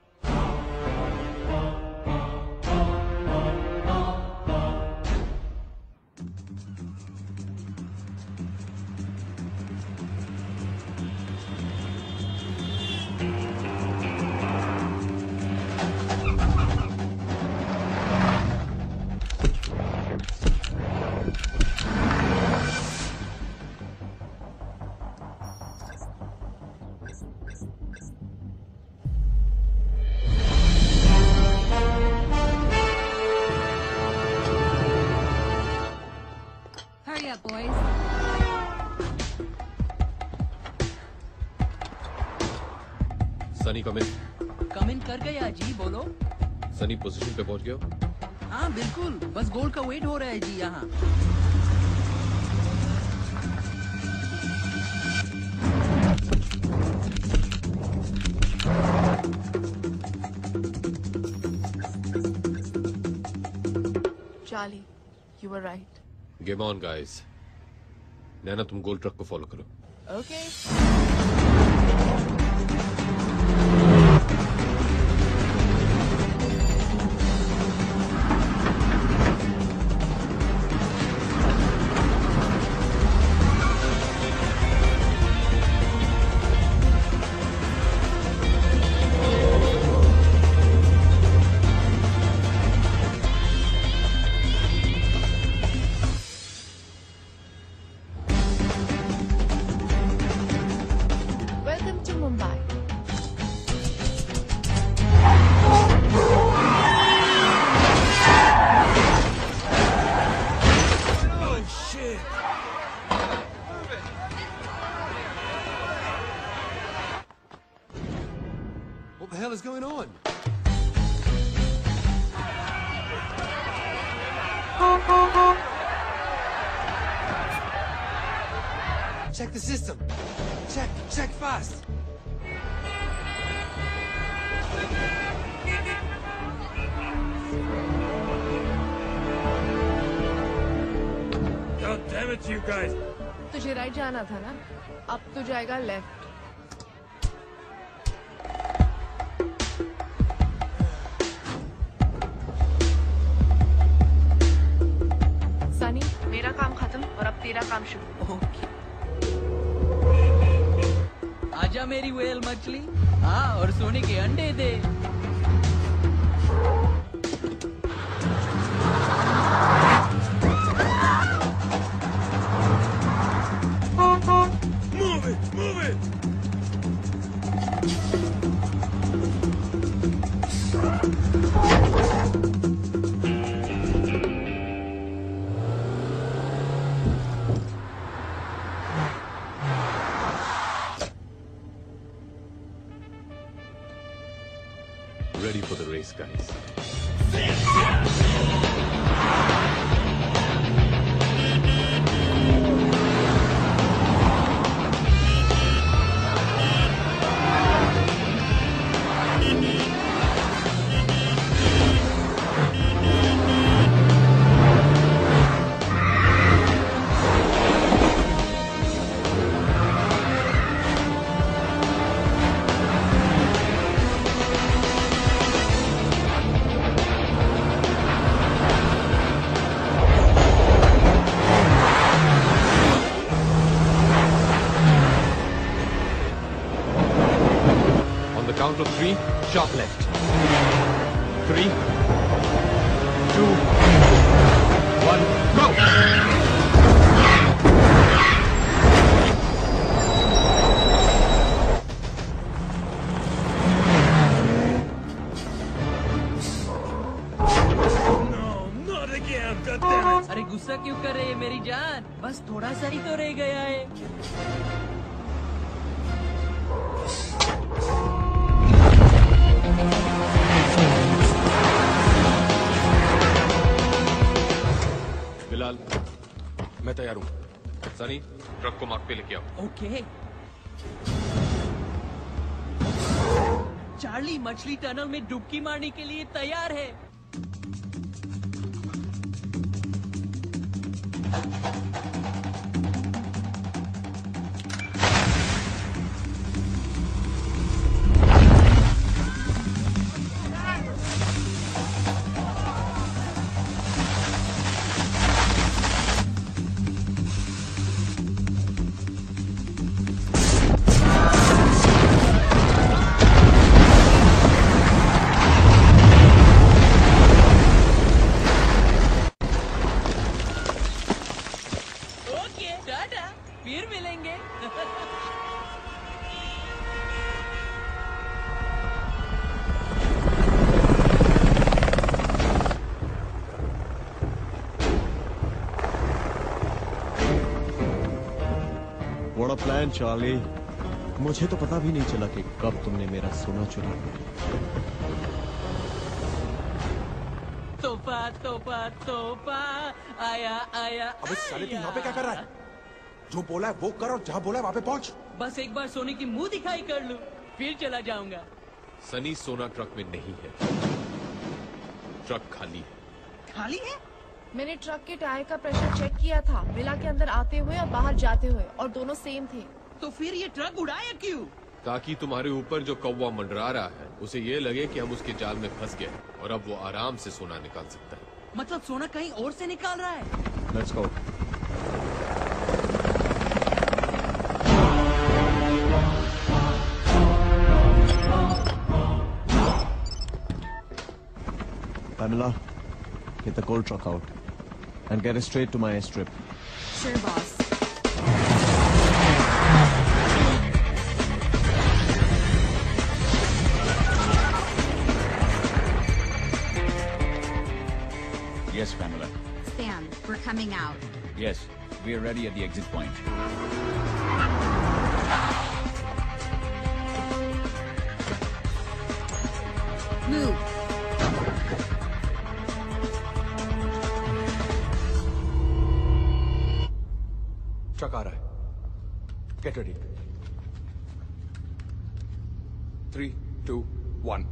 Hurry up, boys. Sunny come in. Come in कर गया जी, बोलो। सनी पोजीशन पे पहुंच गए हो? हाँ बिल्कुल, बस गोल का वेट हो रहा है जी यहाँ। Charlie, you were right. Game on, guys. नैना, तुम गोल ट्रक को फॉलो करो। Okay. Welcome to Mumbai. Oh, shit. What the hell is going on? Check the system. Check fast. damn it, you guys! तुझे right जाना था ना, अब तो जाएगा लेफ्ट। सनी, मेरा काम खत्म और अब तेरा काम शुरू। आजा मेरी व्हेल मछली, हाँ, और सोने के अंडे दे। Move it! Move it! Ready for the race, guys. Count of 3, sharp left. 3, 2, 1, go! अरे गुस्सा क्यों कर रहे हैं मेरी जान? बस थोड़ा सा ही तो रह गया है। बिलाल, मैं तैयार हूँ। सनी, ट्रक को मार्ग पे लेके आओ। ओके। चार्ली मछली टनल में डुबकी मारने के लिए तैयार है। फिर मिलेंगे। What a plan, Charlie. मुझे तो पता भी नहीं चला कि कब तुमने मेरा सोना चुरा लिया। तोहफा तोहफा तोहफा आया आया। अबे साले तू यहाँ पे क्या कर रहा है? जो बोला है वो कर और जहाँ बोला है वहाँ पे पहुँच। बस एक बार सोने की मुंह दिखाई कर लूं, फिर चला जाऊंगा। सनी सोना ट्रक में नहीं है, ट्रक खाली है। खाली है? मैंने ट्रक के टायर का प्रेशर चेक किया था, मिला के अंदर आते हुए और बाहर जाते हुए, और दोनों सेम थे। तो फिर ये ट्रक उड़ाया क्यों? ताकि तुम्हारे ऊपर जो कौवा मंडरा रहा है उसे ये लगे कि हम उसके जाल में फंस गए और अब वो आराम से सोना निकाल सकता है। मतलब सोना कहीं और से निकाल रहा है? Let's go. Pamela, get the coal truck out and get it straight to my airstrip. Sure, boss. Yes, Pamela. Stan, we're coming out. Yes, we are ready at the exit point. Move. Truck आ रहा है। Get ready. 3, 2, 1.